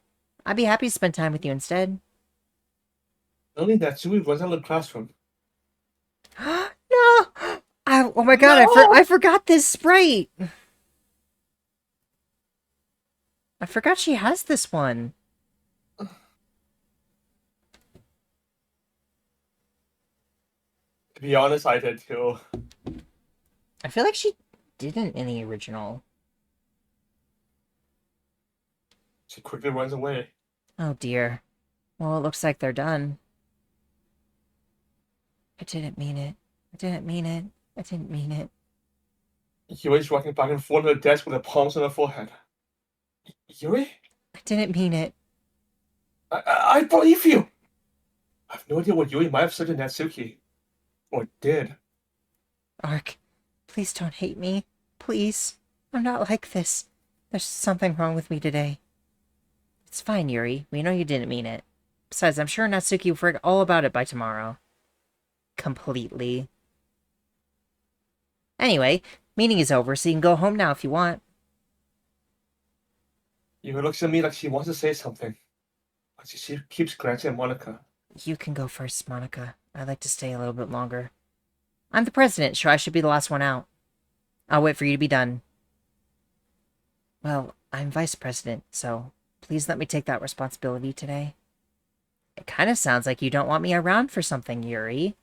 Speaker 1: I'd be happy to spend time with you instead.
Speaker 2: Only that Sui runs out of the classroom.
Speaker 1: No! Oh my god,
Speaker 2: No!
Speaker 1: I forgot this sprite! I forgot she has this one.
Speaker 2: To be honest, I did too.
Speaker 1: I feel like she didn't in the original.
Speaker 2: She quickly runs away.
Speaker 1: Oh dear. Well, it looks like they're done. I didn't mean it. I didn't mean it. I didn't mean it.
Speaker 2: Yuri's walking back and forth on the desk with her palms on her forehead. Yuri?
Speaker 1: I didn't mean it.
Speaker 2: I believe you! I have no idea what Yuri might have said to Natsuki. Or did.
Speaker 1: Ark, please don't hate me. Please. I'm not like this. There's something wrong with me today. It's fine, Yuri. We know you didn't mean it. Besides, I'm sure Natsuki will forget all about it by tomorrow. Completely. Anyway, meeting is over, so you can go home now if you want.
Speaker 2: Yuri looks at me like she wants to say something. But she keeps glancing at Monica.
Speaker 1: You can go first, Monica. I'd like to stay a little bit longer. I'm the president, so I should be the last one out. I'll wait for you to be done. Well, I'm vice president, so please let me take that responsibility today. It kind of sounds like you don't want me around for something, Yuri.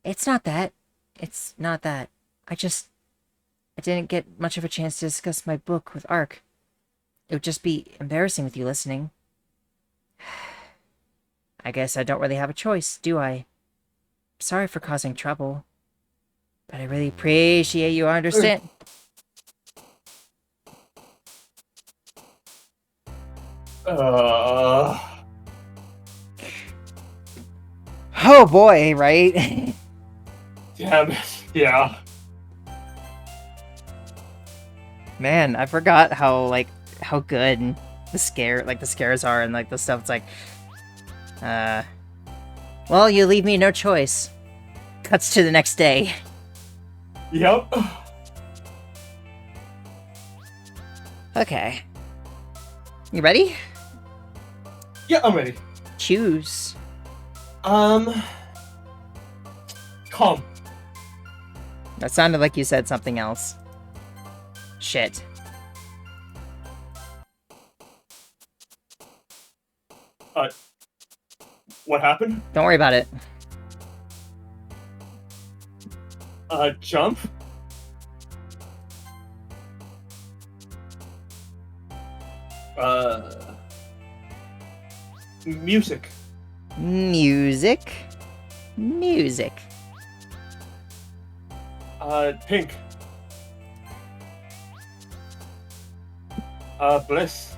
Speaker 1: It's not that. It's not that. I didn't get much of a chance to discuss my book with Ark. It would just be embarrassing with you listening. I guess I don't really have a choice, do I? Sorry for causing trouble. But I really appreciate you understand. Oh boy, right?
Speaker 2: Damn it. Yeah.
Speaker 1: Man, I forgot how good the scares are and like the stuff. It's like, well, you leave me no choice. Cuts to the next day.
Speaker 2: Yep.
Speaker 1: Okay. You ready?
Speaker 2: Yeah, I'm ready.
Speaker 1: Choose.
Speaker 2: Calm.
Speaker 1: That sounded like you said something else. Shit.
Speaker 2: What happened?
Speaker 1: Don't worry about it.
Speaker 2: Jump? Music.
Speaker 1: Music. Music.
Speaker 2: Pink. Bliss.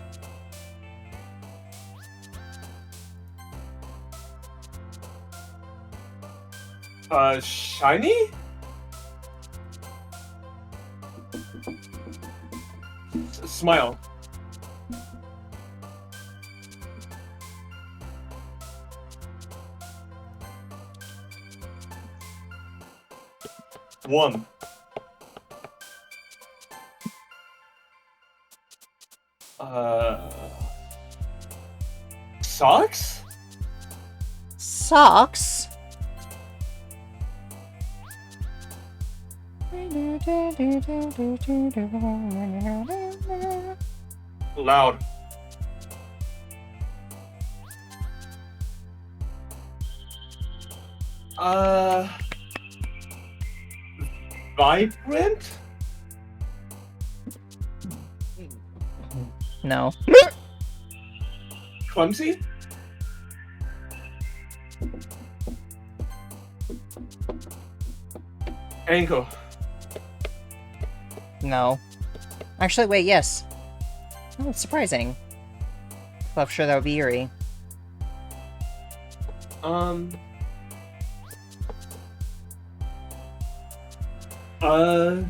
Speaker 2: Shiny? Smile. One. Socks?
Speaker 1: Socks?
Speaker 2: Loud. Vibrant?
Speaker 1: No.
Speaker 2: Clumsy? Ankle.
Speaker 1: No. Actually, wait, yes. Oh, it's surprising. Well, I'm sure that would be Yuri.
Speaker 2: Uh,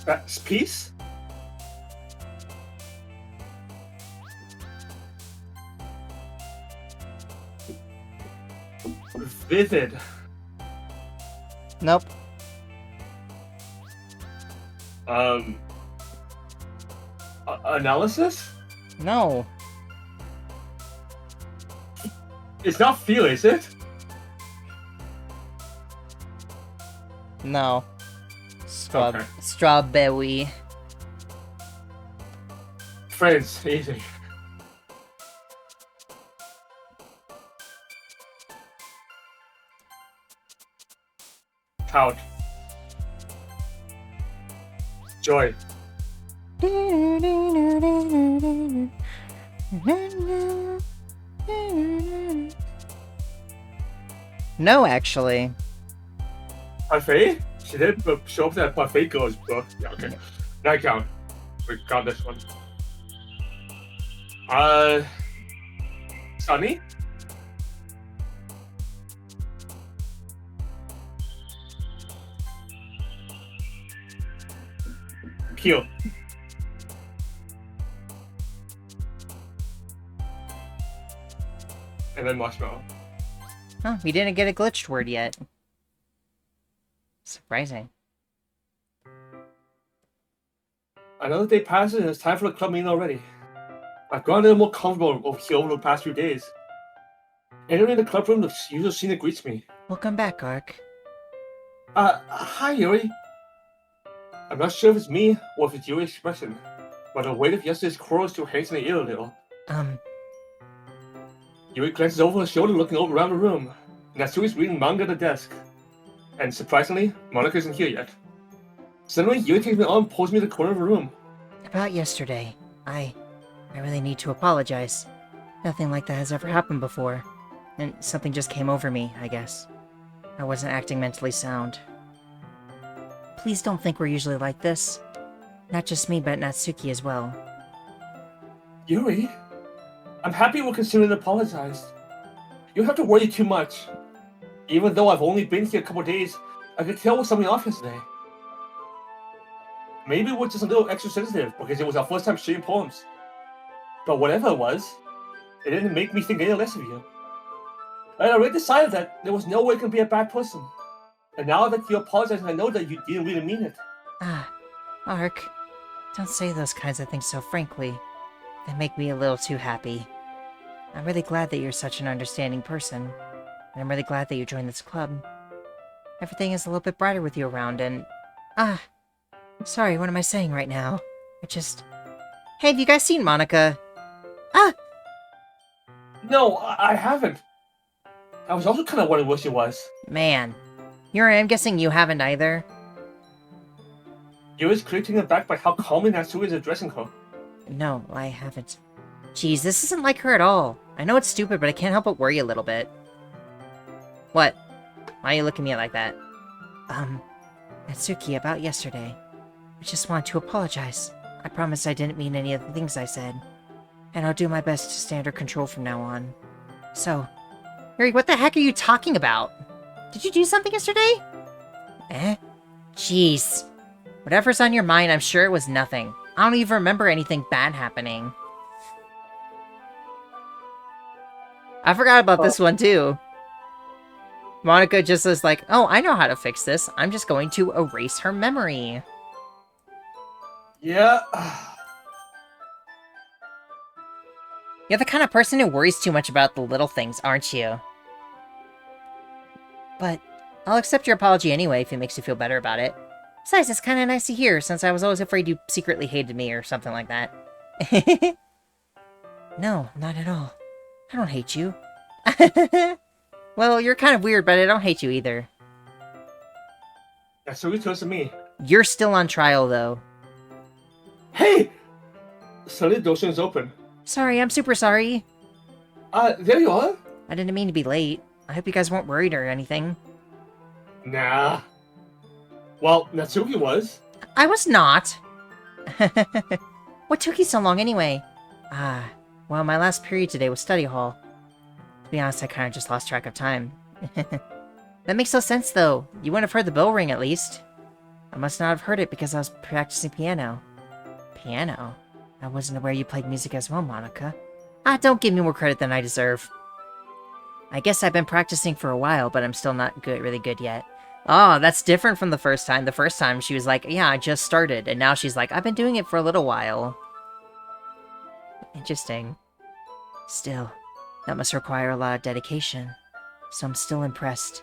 Speaker 2: that's peace? Vivid.
Speaker 1: Nope.
Speaker 2: Analysis?
Speaker 1: No.
Speaker 2: It's not feel, is it?
Speaker 1: No.
Speaker 2: Okay.
Speaker 1: Strawberry.
Speaker 2: Friends, easy. Count. Joy.
Speaker 1: No, actually.
Speaker 2: Parfait? She did show up that Parfait girl's book. Yeah, okay. That count. We got this one. Sunny? Peel. And then marshmallow.
Speaker 1: Oh, we didn't get a glitched word yet. Surprising.
Speaker 2: Another day passes and it's time for the club meeting already. I've gotten a little more comfortable over here over the past few days. Entering in the club room, the usual scene that greets me.
Speaker 1: Welcome back, Ark.
Speaker 2: Hi Yuri. I'm not sure if it's me or if it's Yuri's expression, but the weight of yesterday's quarrel still hangs in the air a little. Yuri glances over her shoulder looking over around the room. Natsuki's reading manga at the desk. And surprisingly, Monica isn't here yet. Suddenly, Yuri takes me on and pulls me to the corner of the room.
Speaker 1: About yesterday, I really need to apologize. Nothing like that has ever happened before. And something just came over me, I guess. I wasn't acting mentally sound. Please don't think we're usually like this. Not just me, but Natsuki as well.
Speaker 2: Yuri? I'm happy we're considering apologized. You don't have to worry too much. Even though I've only been here a couple days, I could tell with something off yesterday. Maybe we're just a little extra sensitive because it was our first time sharing poems. But whatever it was, it didn't make me think any less of you. I already decided that there was no way you can be a bad person. And now that you apologize, I know that you didn't really mean it.
Speaker 1: Ark, don't say those kinds of things so frankly. They make me a little too happy. I'm really glad that you're such an understanding person. And I'm really glad that you joined this club. Everything is a little bit brighter with you around and... Sorry, what am I saying right now? Hey, have you guys seen Monica?
Speaker 2: No, I haven't. I was also kind of wondering where she was.
Speaker 1: Man. Yuri, I'm guessing you haven't either.
Speaker 2: Yuri's clearly taken aback by how calmly Natsuki is addressing her.
Speaker 1: No, I haven't. Jeez, this isn't like her at all. I know it's stupid, but I can't help but worry a little bit. What? Why are you looking at me like that? Natsuki, about yesterday. I just want to apologize. I promise I didn't mean any of the things I said. And I'll do my best to stay under control from now on. So, Yuri, what the heck are you talking about? Did you do something yesterday? Jeez. Whatever's on your mind, I'm sure it was nothing. I don't even remember anything bad happening. I forgot about this one, too. Monica just is like, oh, I know how to fix this. I'm just going to erase her memory.
Speaker 2: Yeah.
Speaker 1: You're the kind of person who worries too much about the little things, aren't you? But I'll accept your apology anyway if it makes you feel better about it. Besides, it's kind of nice to hear, since I was always afraid you secretly hated me or something like that. No, not at all. I don't hate you. Well, you're kind of weird, but I don't hate you either.
Speaker 2: Natsuki turns to me.
Speaker 1: You're still on trial, though.
Speaker 2: Hey! Suddenly the door is open.
Speaker 1: Sorry, I'm super sorry.
Speaker 2: There you are.
Speaker 1: I didn't mean to be late. I hope you guys weren't worried or anything.
Speaker 2: Nah. Well, Natsuki was.
Speaker 1: I was not. What took you so long anyway? Well, my last period today was study hall. To be honest, I kind of just lost track of time. That makes no sense, though. You wouldn't have heard the bell ring, at least. I must not have heard it because I was practicing piano. Piano? I wasn't aware you played music as well, Monica. Don't give me more credit than I deserve. I guess I've been practicing for a while, but I'm still not really good yet. Oh, that's different from the first time. The first time she was like, yeah, I just started. And now she's like, I've been doing it for a little while. Interesting. Still, that must require a lot of dedication. So I'm still impressed.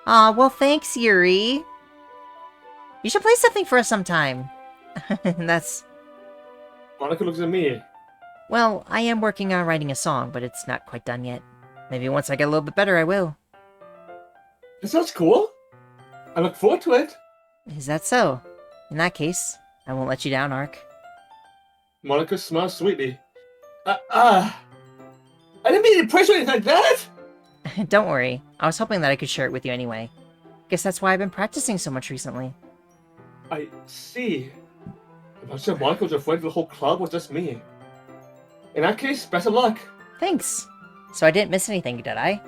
Speaker 1: Aw, well thanks, Yuri. You should play something for us sometime. That's...
Speaker 2: Monica looks at me.
Speaker 1: Well, I am working on writing a song, but it's not quite done yet. Maybe once I get a little bit better, I will.
Speaker 2: That sounds cool. I look forward to it.
Speaker 1: Is that so? In that case, I won't let you down, Ark.
Speaker 2: Monica smiles sweetly. I didn't mean to pressure anything like that!
Speaker 1: Don't worry. I was hoping that I could share it with you anyway. Guess that's why I've been practicing so much recently.
Speaker 2: I see. I'm not sure Monica was afraid the whole club was just me. In that case, best of luck.
Speaker 1: Thanks. So I didn't miss anything, did I?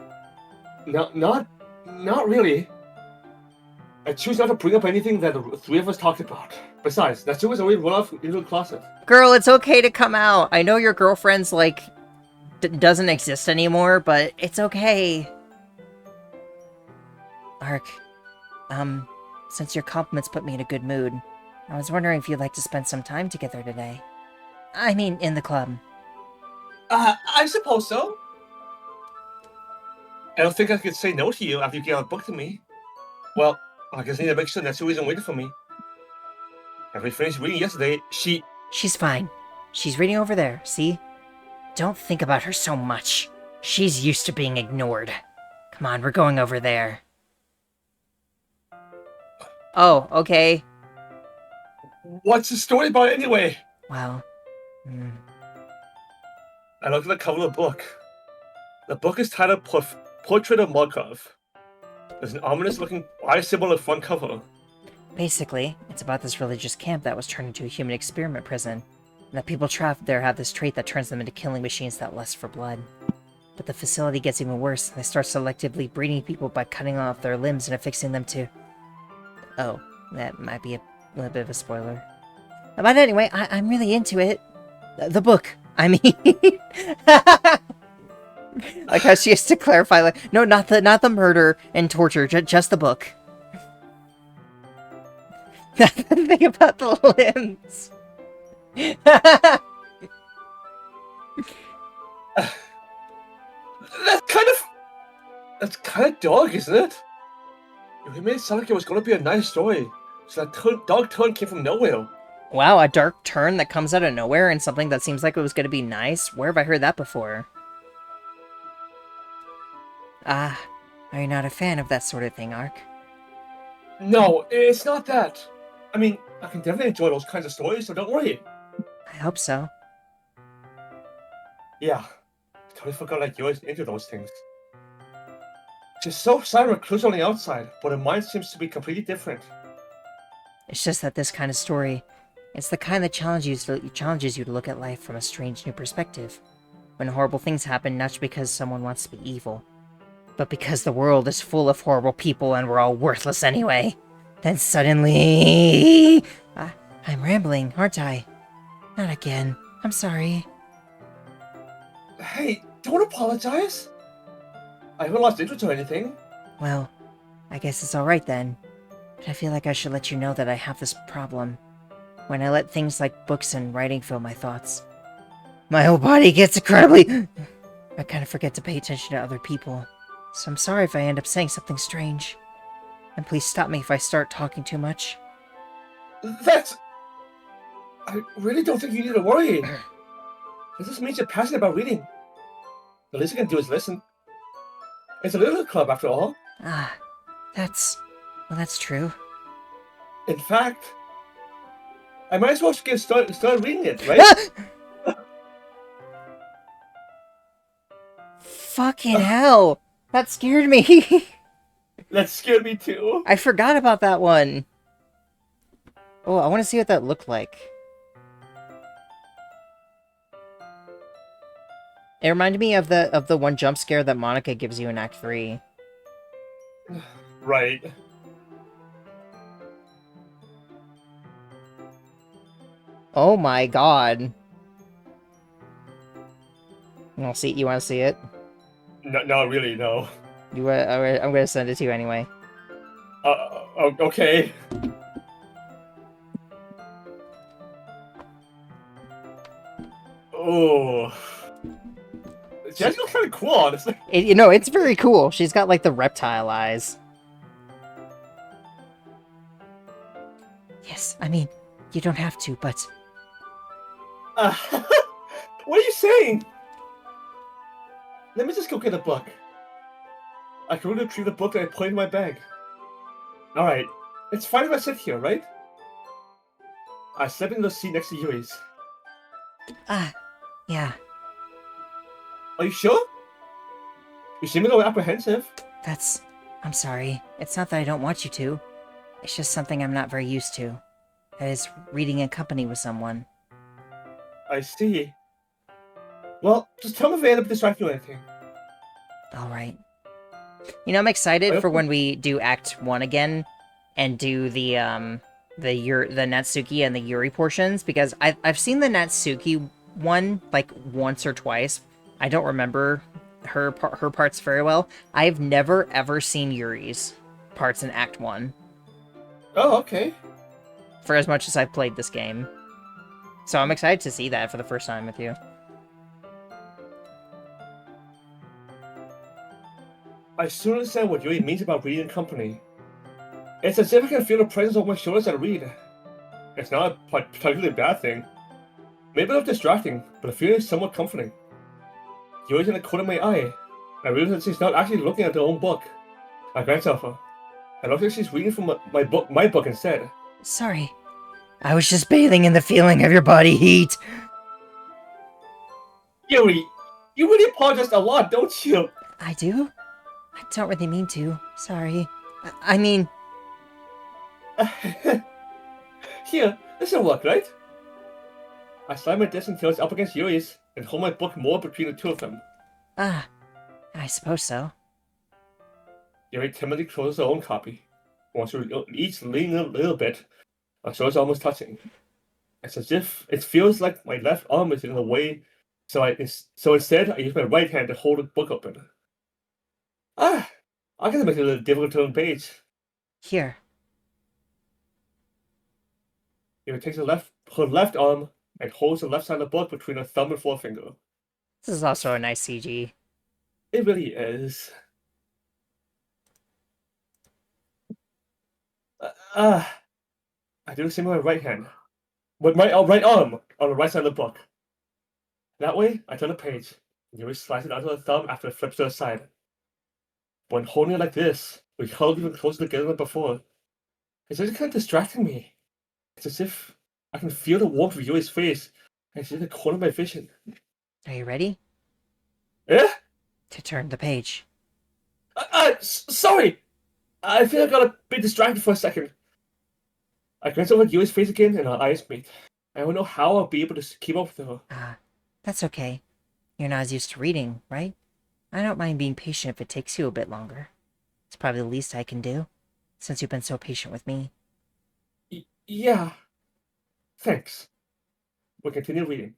Speaker 2: No, not really. I choose not to bring up anything that the three of us talked about. Besides, Natsuki's already run off into the closet.
Speaker 1: Girl, it's okay to come out. I know your girlfriend's, like, doesn't exist anymore, but it's okay. Ark, since your compliments put me in a good mood, I was wondering if you'd like to spend some time together today. I mean, in the club.
Speaker 2: I suppose so. I don't think I could say no to you after you gave a book to me. Well, I just need to make sure Natsuki isn't waiting for me. After we finished reading yesterday, She's
Speaker 1: fine. She's reading over there, see? Don't think about her so much. She's used to being ignored. Come on, we're going over there. Oh, okay.
Speaker 2: What's the story about anyway?
Speaker 1: Well,
Speaker 2: I looked at the cover of the book. The book is titled Portrait of Markov. There's an ominous-looking eye symbol on the front cover.
Speaker 1: Basically, it's about this religious camp that was turned into a human experiment prison, and the people trapped there have this trait that turns them into killing machines that lust for blood. But the facility gets even worse, and they start selectively breeding people by cutting off their limbs and affixing them to... Oh, that might be a little bit of a spoiler. But anyway, I'm really into it. The book, I mean... Like how she has to clarify, like, no, not the murder and torture, just the book. The thing about the limbs.
Speaker 2: That's kind of dark, isn't it? You made it sound like it was going to be a nice story. So that dark turn came from nowhere.
Speaker 1: Wow, a dark turn that comes out of nowhere and something that seems like it was going to be nice? Where have I heard that before? Are you not a fan of that sort of thing, Ark?
Speaker 2: No, it's not that. I mean, I can definitely enjoy those kinds of stories, so don't worry.
Speaker 1: I hope so.
Speaker 2: Yeah, I totally forgot like you're into those things. She's so silent and recluse on the outside, but her mind seems to be completely different.
Speaker 1: It's just that this kind of story, it's the kind that challenges you to look at life from a strange new perspective. When horrible things happen, not just because someone wants to be evil, but because the world is full of horrible people and we're all worthless anyway. Then suddenly... I'm rambling, aren't I? Not again. I'm sorry.
Speaker 2: Hey, don't apologize. I haven't lost interest or anything.
Speaker 1: Well, I guess it's alright then. But I feel like I should let you know that I have this problem. When I let things like books and writing fill my thoughts, my whole body gets incredibly... I kind of forget to pay attention to other people. So I'm sorry if I end up saying something strange. And please stop me if I start talking too much.
Speaker 2: I really don't think you need to worry. This just means you're passionate about reading. The least you can do is listen. It's a little club after all.
Speaker 1: That's true.
Speaker 2: In fact, I might as well start reading it, right?
Speaker 1: Fucking hell! That scared me!
Speaker 2: That scared me too.
Speaker 1: I forgot about that one. Oh, I want to see what that looked like. It reminded me of the one jump scare that Monica gives you in Act 3.
Speaker 2: Right.
Speaker 1: Oh my god. You want to see it?
Speaker 2: No, not really, no.
Speaker 1: I'm gonna send it to you anyway.
Speaker 2: Okay. Oh. She actually looks kind of cool, honestly.
Speaker 1: It's very cool. She's got, like, the reptile eyes. Yes, I mean, you don't have to, but...
Speaker 2: What are you saying? Let me just go get a book. I can really retrieve the book that I put in my bag. Alright, it's fine if I sit here, right? I step into the seat next to Yuri's.
Speaker 1: Yeah,
Speaker 2: Are you sure? You seem a little apprehensive.
Speaker 1: I'm sorry. It's not that I don't want you to. It's just something I'm not very used to. That is, reading in company with someone.
Speaker 2: I see. Well, just tell me if I end up distracting you or anything.
Speaker 1: Alright. I'm excited for when we do Act 1 again, and do the Natsuki and the Yuri portions, because I've seen the Natsuki one, like, once or twice. I don't remember her parts very well. I've never, ever seen Yuri's parts in Act 1,
Speaker 2: Oh, okay.
Speaker 1: for as much as I've played this game. So I'm excited to see that for the first time with you.
Speaker 2: I soon understand what Yuri means about reading in company. It's as if I can feel the presence over my shoulders as I read. It's not a particularly bad thing. Maybe a little distracting, but the feeling is somewhat comforting. Yuri's in the corner of my eye. I realize that she's not actually looking at her own book. I glance at her. I look like she's reading from my book instead.
Speaker 1: Sorry. I was just bathing in the feeling of your body heat.
Speaker 2: Yuri, you really apologize a lot, don't you?
Speaker 1: I do? I don't really mean to. Sorry. I mean...
Speaker 2: Here, this will work, right? I slide my desk until it's up against Yuri's and hold my book more between the two of them.
Speaker 1: I suppose so.
Speaker 2: Yuri timidly closes her own copy. Once we each lean a little bit, our shoulders almost touching. It's as if it feels like my left arm is in the way, so instead I use my right hand to hold the book open. I can make it a little difficult to turn the page.
Speaker 1: Here.
Speaker 2: Yuri takes her left arm and holds the left side of the book between her thumb and forefinger.
Speaker 1: This is also a nice CG.
Speaker 2: It really is. I do the same with my right hand. With my right arm on the right side of the book. That way, I turn the page, and Yuri slides it onto her thumb after it flips to the side. When holding it like this, we held even closer together than before. It's just kind of distracting me. It's as if I can feel the warmth of Yuri's face, and it's in the corner of my vision.
Speaker 1: Are you ready?
Speaker 2: Yeah?
Speaker 1: To turn the page.
Speaker 2: Sorry! I think I got a bit distracted for a second. I glance over at Yuri's face again, and our eyes meet. I don't know how I'll be able to keep up with her.
Speaker 1: That's okay. You're not as used to reading, right? I don't mind being patient if it takes you a bit longer. It's probably the least I can do, since you've been so patient with me.
Speaker 2: Yeah. Thanks. We continue reading.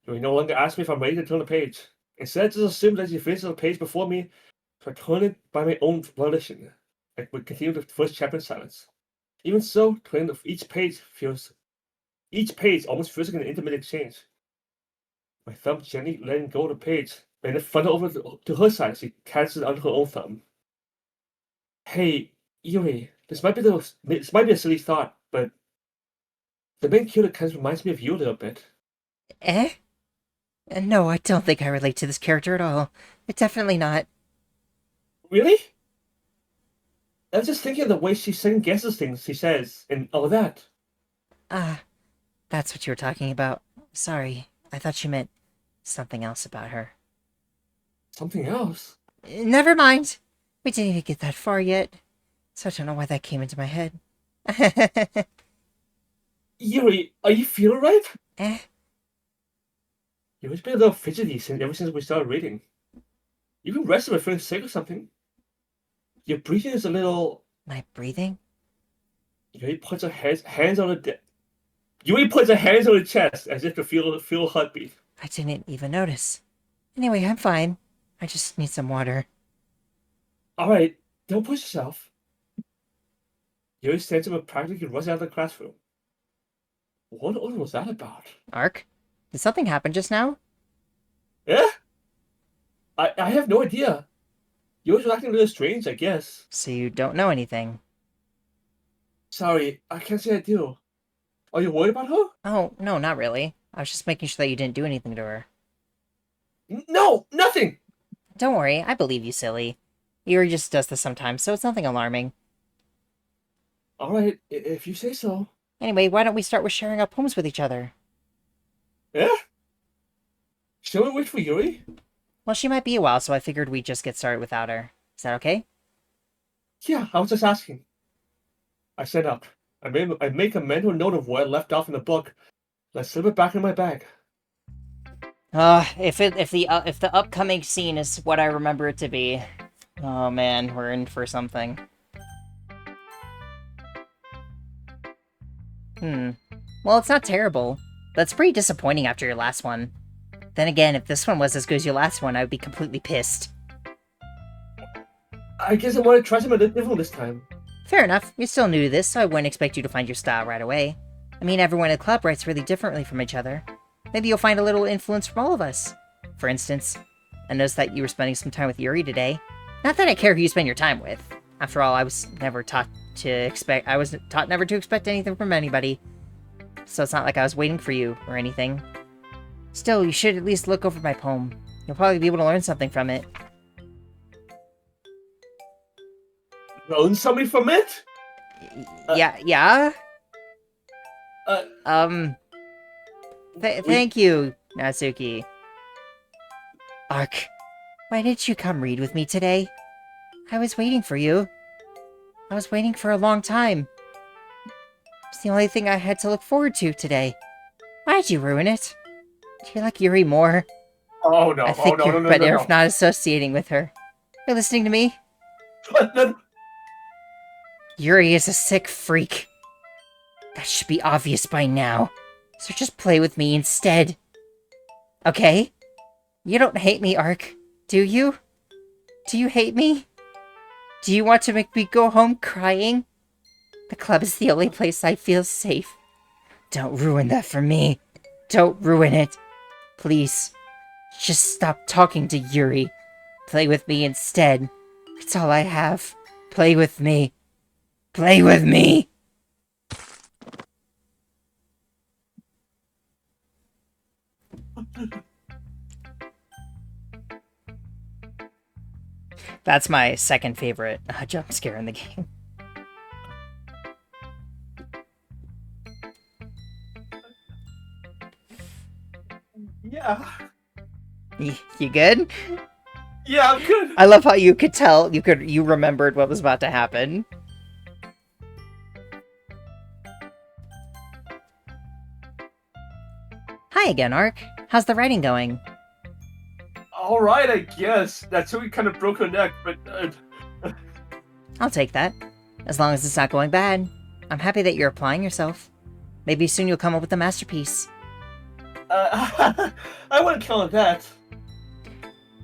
Speaker 2: Yuri no longer asks me if I'm ready to turn the page. Instead, just assumes that she finishes the page before me, so I turn it by my own volition. I would continue the first chapter in silence. Even so, turning each page almost feels like an intimate exchange. My thumb gently letting go of the page, and then further over to her side as she catches it under her own thumb. Hey, Yuri, this might be a silly thought, but the main character kind of reminds me of you a little bit.
Speaker 1: Eh? No, I don't think I relate to this character at all. Definitely not.
Speaker 2: Really? I was just thinking of the way she second guesses things she says, and all that.
Speaker 1: That's what you were talking about. Sorry, I thought you meant something else about her.
Speaker 2: Something else?
Speaker 1: Never mind. We didn't even get that far yet, so I don't know why that came into my head.
Speaker 2: Yuri, are you feeling right?
Speaker 1: Eh?
Speaker 2: Yuri's been a little fidgety ever since we started reading. You can rest if you're feeling sick or something. Your breathing is a little.
Speaker 1: My breathing?
Speaker 2: Yuri puts her hands on the. Yuri puts her hands on her chest as if to feel a heartbeat.
Speaker 1: I didn't even notice. Anyway, I'm fine. I just need some water.
Speaker 2: All right, don't push yourself. Yuri stands up and practically runs out of the classroom. What was that about?
Speaker 1: Ark? Did something happen just now?
Speaker 2: Yeah? I have no idea. Yuri's acting a little strange, I guess.
Speaker 1: So you don't know anything?
Speaker 2: Sorry, I can't say I do. Are you worried about her?
Speaker 1: Oh, no, not really. I was just making sure that you didn't do anything to her.
Speaker 2: No, nothing!
Speaker 1: Don't worry, I believe you, silly. Yuri just does this sometimes, so it's nothing alarming.
Speaker 2: Alright, if you say so.
Speaker 1: Anyway, why don't we start with sharing our poems with each other?
Speaker 2: Yeah? Shall we wait for Yuri?
Speaker 1: Well, she might be a while, so I figured we'd just get started without her. Is that okay?
Speaker 2: Yeah, I was just asking. I stand up. I make a mental note of what I left off in the book. Let's slip it back in my bag.
Speaker 1: If the upcoming scene is what I remember it to be, oh man, we're in for something. Well, it's not terrible. That's pretty disappointing after your last one. Then again, if this one was as good as your last one, I would be completely pissed.
Speaker 2: I guess I want to try something different this time.
Speaker 1: Fair enough. You're still new to this, so I wouldn't expect you to find your style right away. I mean, everyone in the club writes really differently from each other. Maybe you'll find a little influence from all of us. For instance, I noticed that you were spending some time with Yuri today. Not that I care who you spend your time with. After all, I was taught never to expect anything from anybody. So it's not like I was waiting for you or anything. Still, you should at least look over my poem. You'll probably be able to learn something from it.
Speaker 2: Learn something from it?
Speaker 1: Yeah? Thank you, Natsuki. Ark, why didn't you come read with me today? I was waiting for you. I was waiting for a long time. It's the only thing I had to look forward to today. Why'd you ruin it? Do you like Yuri more?
Speaker 2: Oh no,
Speaker 1: I think
Speaker 2: no,
Speaker 1: you're
Speaker 2: no,
Speaker 1: better
Speaker 2: no,
Speaker 1: off not associating with her. You're listening to me?
Speaker 2: no.
Speaker 1: Yuri is a sick freak. That should be obvious by now. So just play with me instead. Okay? You don't hate me, Ark, do you? Do you hate me? Do you want to make me go home crying? The club is the only place I feel safe. Don't ruin that for me. Don't ruin it. Please. Just stop talking to Yuri. Play with me instead. It's all I have. Play with me. Play with me! That's my second favorite jump scare in the game.
Speaker 2: Yeah.
Speaker 1: You good?
Speaker 2: Yeah, I'm good.
Speaker 1: I love how you could tell, you remembered what was about to happen. Hi again, Ark. How's the writing going?
Speaker 2: Alright, I guess. That Tsuki kind of broke her neck, but...
Speaker 1: I'll take that. As long as it's not going bad. I'm happy that you're applying yourself. Maybe soon you'll come up with a masterpiece.
Speaker 2: I wouldn't count that.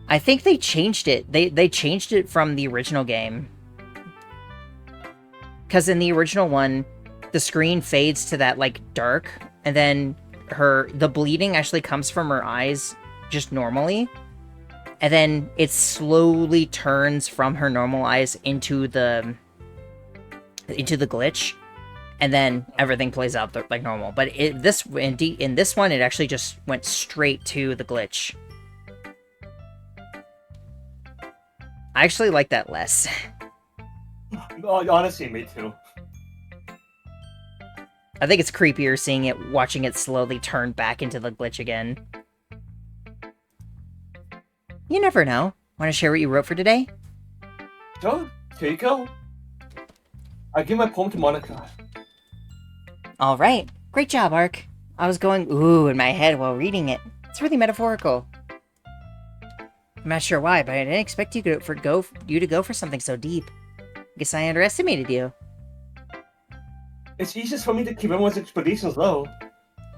Speaker 1: I think they changed it. They changed it from the original game. Because in the original one, the screen fades to that, like, dark, and then the bleeding actually comes from her eyes just normally. And then it slowly turns from her normal eyes into the glitch. And then everything plays out like normal. But in this one, it actually just went straight to the glitch. I actually like that less.
Speaker 2: Honestly, me too.
Speaker 1: I think it's creepier watching it slowly turn back into the glitch again. You never know. Want to share what you wrote for today?
Speaker 2: So, here you go. I give my poem to Monica.
Speaker 1: Alright, great job, Ark. I was going ooh in my head while reading it. It's really metaphorical. I'm not sure why, but I didn't expect you to go for something so deep. I guess I underestimated you.
Speaker 2: It's easiest for me to keep everyone's expectations low.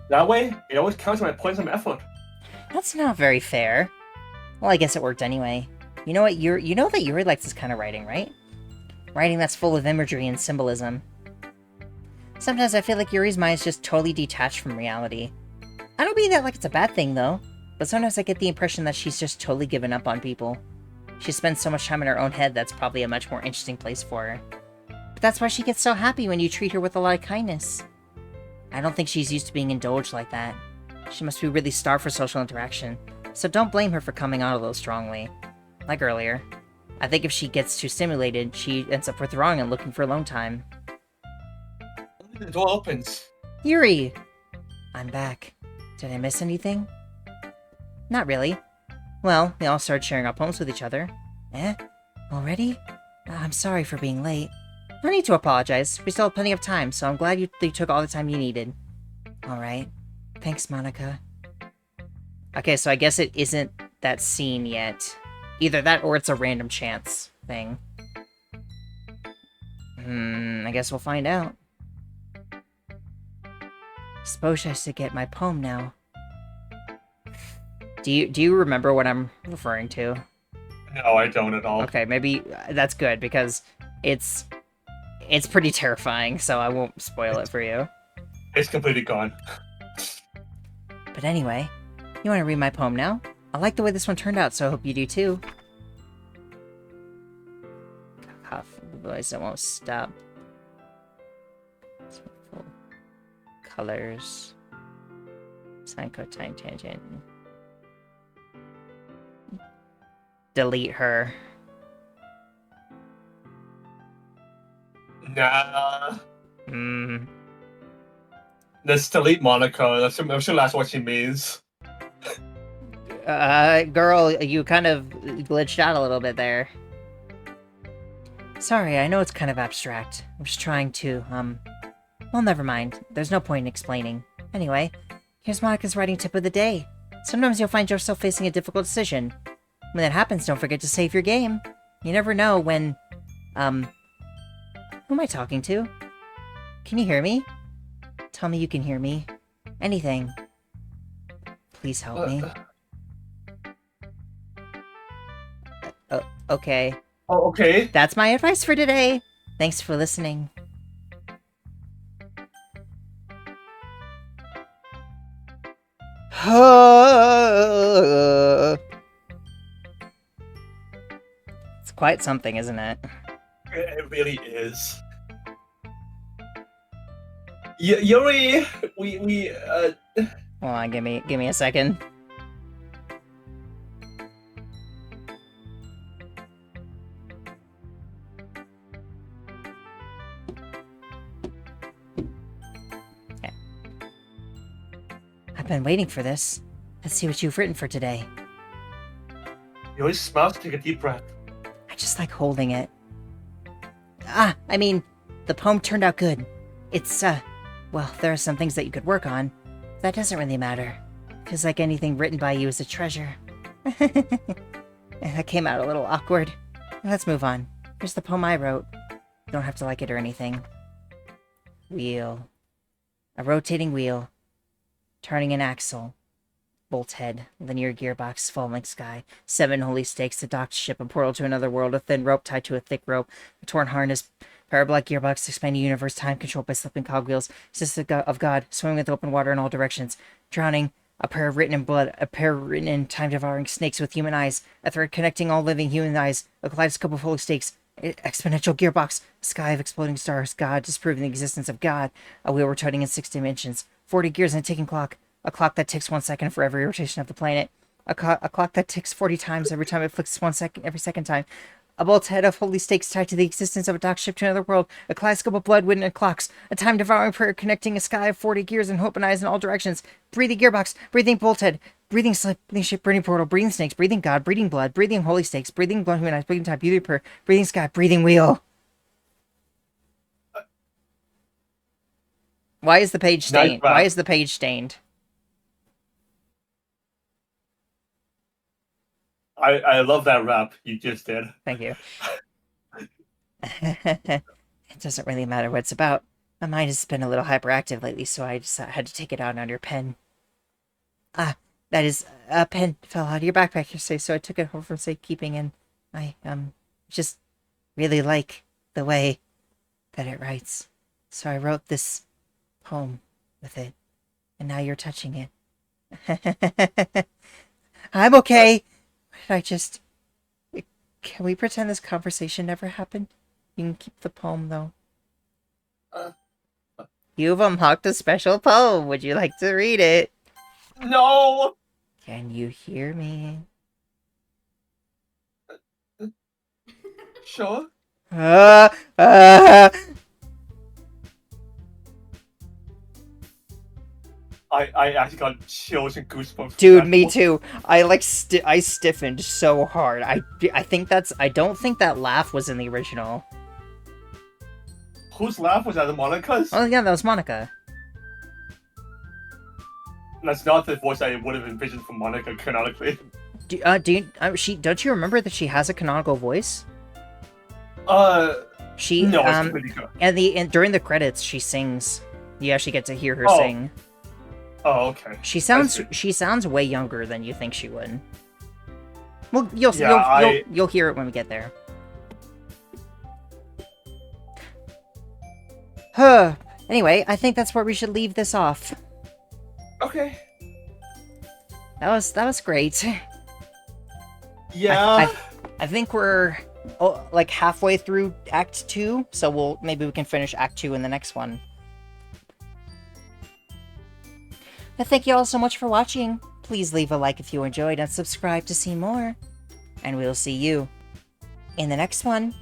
Speaker 2: That way, it always counts when I put in some effort.
Speaker 1: That's not very fair. Well, I guess it worked anyway. You know what? You know that Yuri likes this kind of writing, right? Writing that's full of imagery and symbolism. Sometimes I feel like Yuri's mind is just totally detached from reality. I don't mean that like it's a bad thing, though. But sometimes I get the impression that she's just totally given up on people. She spends so much time in her own head that's probably a much more interesting place for her. But that's why she gets so happy when you treat her with a lot of kindness. I don't think she's used to being indulged like that. She must be really starved for social interaction. So don't blame her for coming on a little strongly. Like earlier. I think if she gets too stimulated, she ends up withdrawing and looking for alone time.
Speaker 2: The door opens.
Speaker 1: Yuri! I'm back. Did I miss anything? Not really. Well, we all started sharing our poems with each other. Eh? Already? I'm sorry for being late. No need to apologize. We still have plenty of time, so I'm glad you took all the time you needed. Alright. Thanks, Monica. Okay, so I guess it isn't that scene yet. Either that or it's a random chance thing. I guess we'll find out. Suppose I should get my poem now. Do you remember what I'm referring to?
Speaker 2: No, I don't at all.
Speaker 1: Okay, maybe that's good because it's pretty terrifying, so I won't spoil it for you.
Speaker 2: It's completely gone.
Speaker 1: But anyway, you want to read my poem now? I like the way this one turned out, so I hope you do too. Cough, voice, it won't stop. Colors. Sine, cosine, tangent. Delete her.
Speaker 2: Nah. Let's delete Monica. I'm sure that's what she means.
Speaker 1: Girl, you kind of glitched out a little bit there. Sorry, I know it's kind of abstract. I'm just trying to, well, never mind. There's no point in explaining. Anyway, here's Monica's writing tip of the day. Sometimes you'll find yourself facing a difficult decision. When that happens, don't forget to save your game. You never know when, who am I talking to? Can you hear me? Tell me you can hear me. Anything. Please help me. Okay.
Speaker 2: Oh, okay.
Speaker 1: That's my advice for today. Thanks for listening. It's quite something, isn't it?
Speaker 2: It really is. Yuri, we
Speaker 1: Hold on, give me a second. Okay. I've been waiting for this. Let's see what you've written for today.
Speaker 2: Yuri smiles, take a deep breath.
Speaker 1: I just like holding it. I mean, the poem turned out good. It's, well, there are some things that you could work on. That doesn't really matter. Feels like anything written by you is a treasure. That came out a little awkward. Let's move on. Here's the poem I wrote. You don't have to like it or anything. Wheel. A rotating wheel. Turning an axle. Bolt head. Linear gearbox. Falling sky. 7 holy stakes. A docked ship. A portal to another world. A thin rope tied to a thick rope. A torn harness. Parabolic gearbox, expanding universe, time controlled by slipping cogwheels, system of God, swimming with open water in all directions, drowning, a pair written in blood, a pair written in time-devouring snakes with human eyes, a thread connecting all living human eyes, a kaleidoscope of holy stakes, exponential gearbox, a sky of exploding stars, God disproving the existence of God, a wheel rotating in 6 dimensions, 40 gears and a ticking clock, a clock that ticks 1 second for every rotation of the planet, a clock that ticks 40 times every time it flicks 1 second every second time, a bolt head of holy stakes tied to the existence of a dock ship to another world, a kaleidoscope of blood, wind, and clocks, a time-devouring prayer connecting a sky of 40 gears and open eyes in all directions, breathing gearbox, breathing bolt head, breathing slip, breathing ship, breathing portal, breathing snakes, breathing god, breathing blood, breathing holy stakes, breathing blood, human eyes, breathing time, beauty prayer, breathing sky, breathing wheel. Why is the page stained? Why is the page stained?
Speaker 2: I love that rap you just did.
Speaker 1: Thank you. It doesn't really matter what it's about. My mind has been a little hyperactive lately, so I just had to take it out on your pen. Ah, that is, a pen fell out of your backpack yesterday, so I took it home for safekeeping, and I, just really like the way that it writes. So I wrote this poem with it, and now you're touching it. I'm okay. Can we pretend this conversation never happened? You can keep the poem, though. You've unlocked a special poem. Would you like to read it?
Speaker 2: No!
Speaker 1: Can you hear me?
Speaker 2: Sure. I actually got chills and goosebumps.
Speaker 1: Dude, me too. I stiffened so hard. I don't think that laugh was in the original.
Speaker 2: Whose laugh was that? The Monica's?
Speaker 1: Oh yeah, that was Monica.
Speaker 2: That's not the voice I would have envisioned from Monica canonically.
Speaker 1: Don't you remember that she has a canonical voice? She
Speaker 2: no, it's pretty good.
Speaker 1: And during the credits, she sings. You actually get to hear her sing.
Speaker 2: Oh, okay.
Speaker 1: She sounds way younger than you think she would. Well, you'll hear it when we get there. Huh. Anyway, I think that's where we should leave this off.
Speaker 2: Okay.
Speaker 1: That was great.
Speaker 2: Yeah.
Speaker 1: I think we're like halfway through Act 2, so maybe we can finish Act 2 in the next one. But thank you all so much for watching. Please leave a like if you enjoyed and subscribe to see more. And we'll see you in the next one.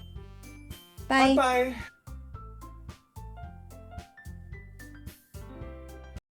Speaker 1: Bye.
Speaker 2: Bye-bye.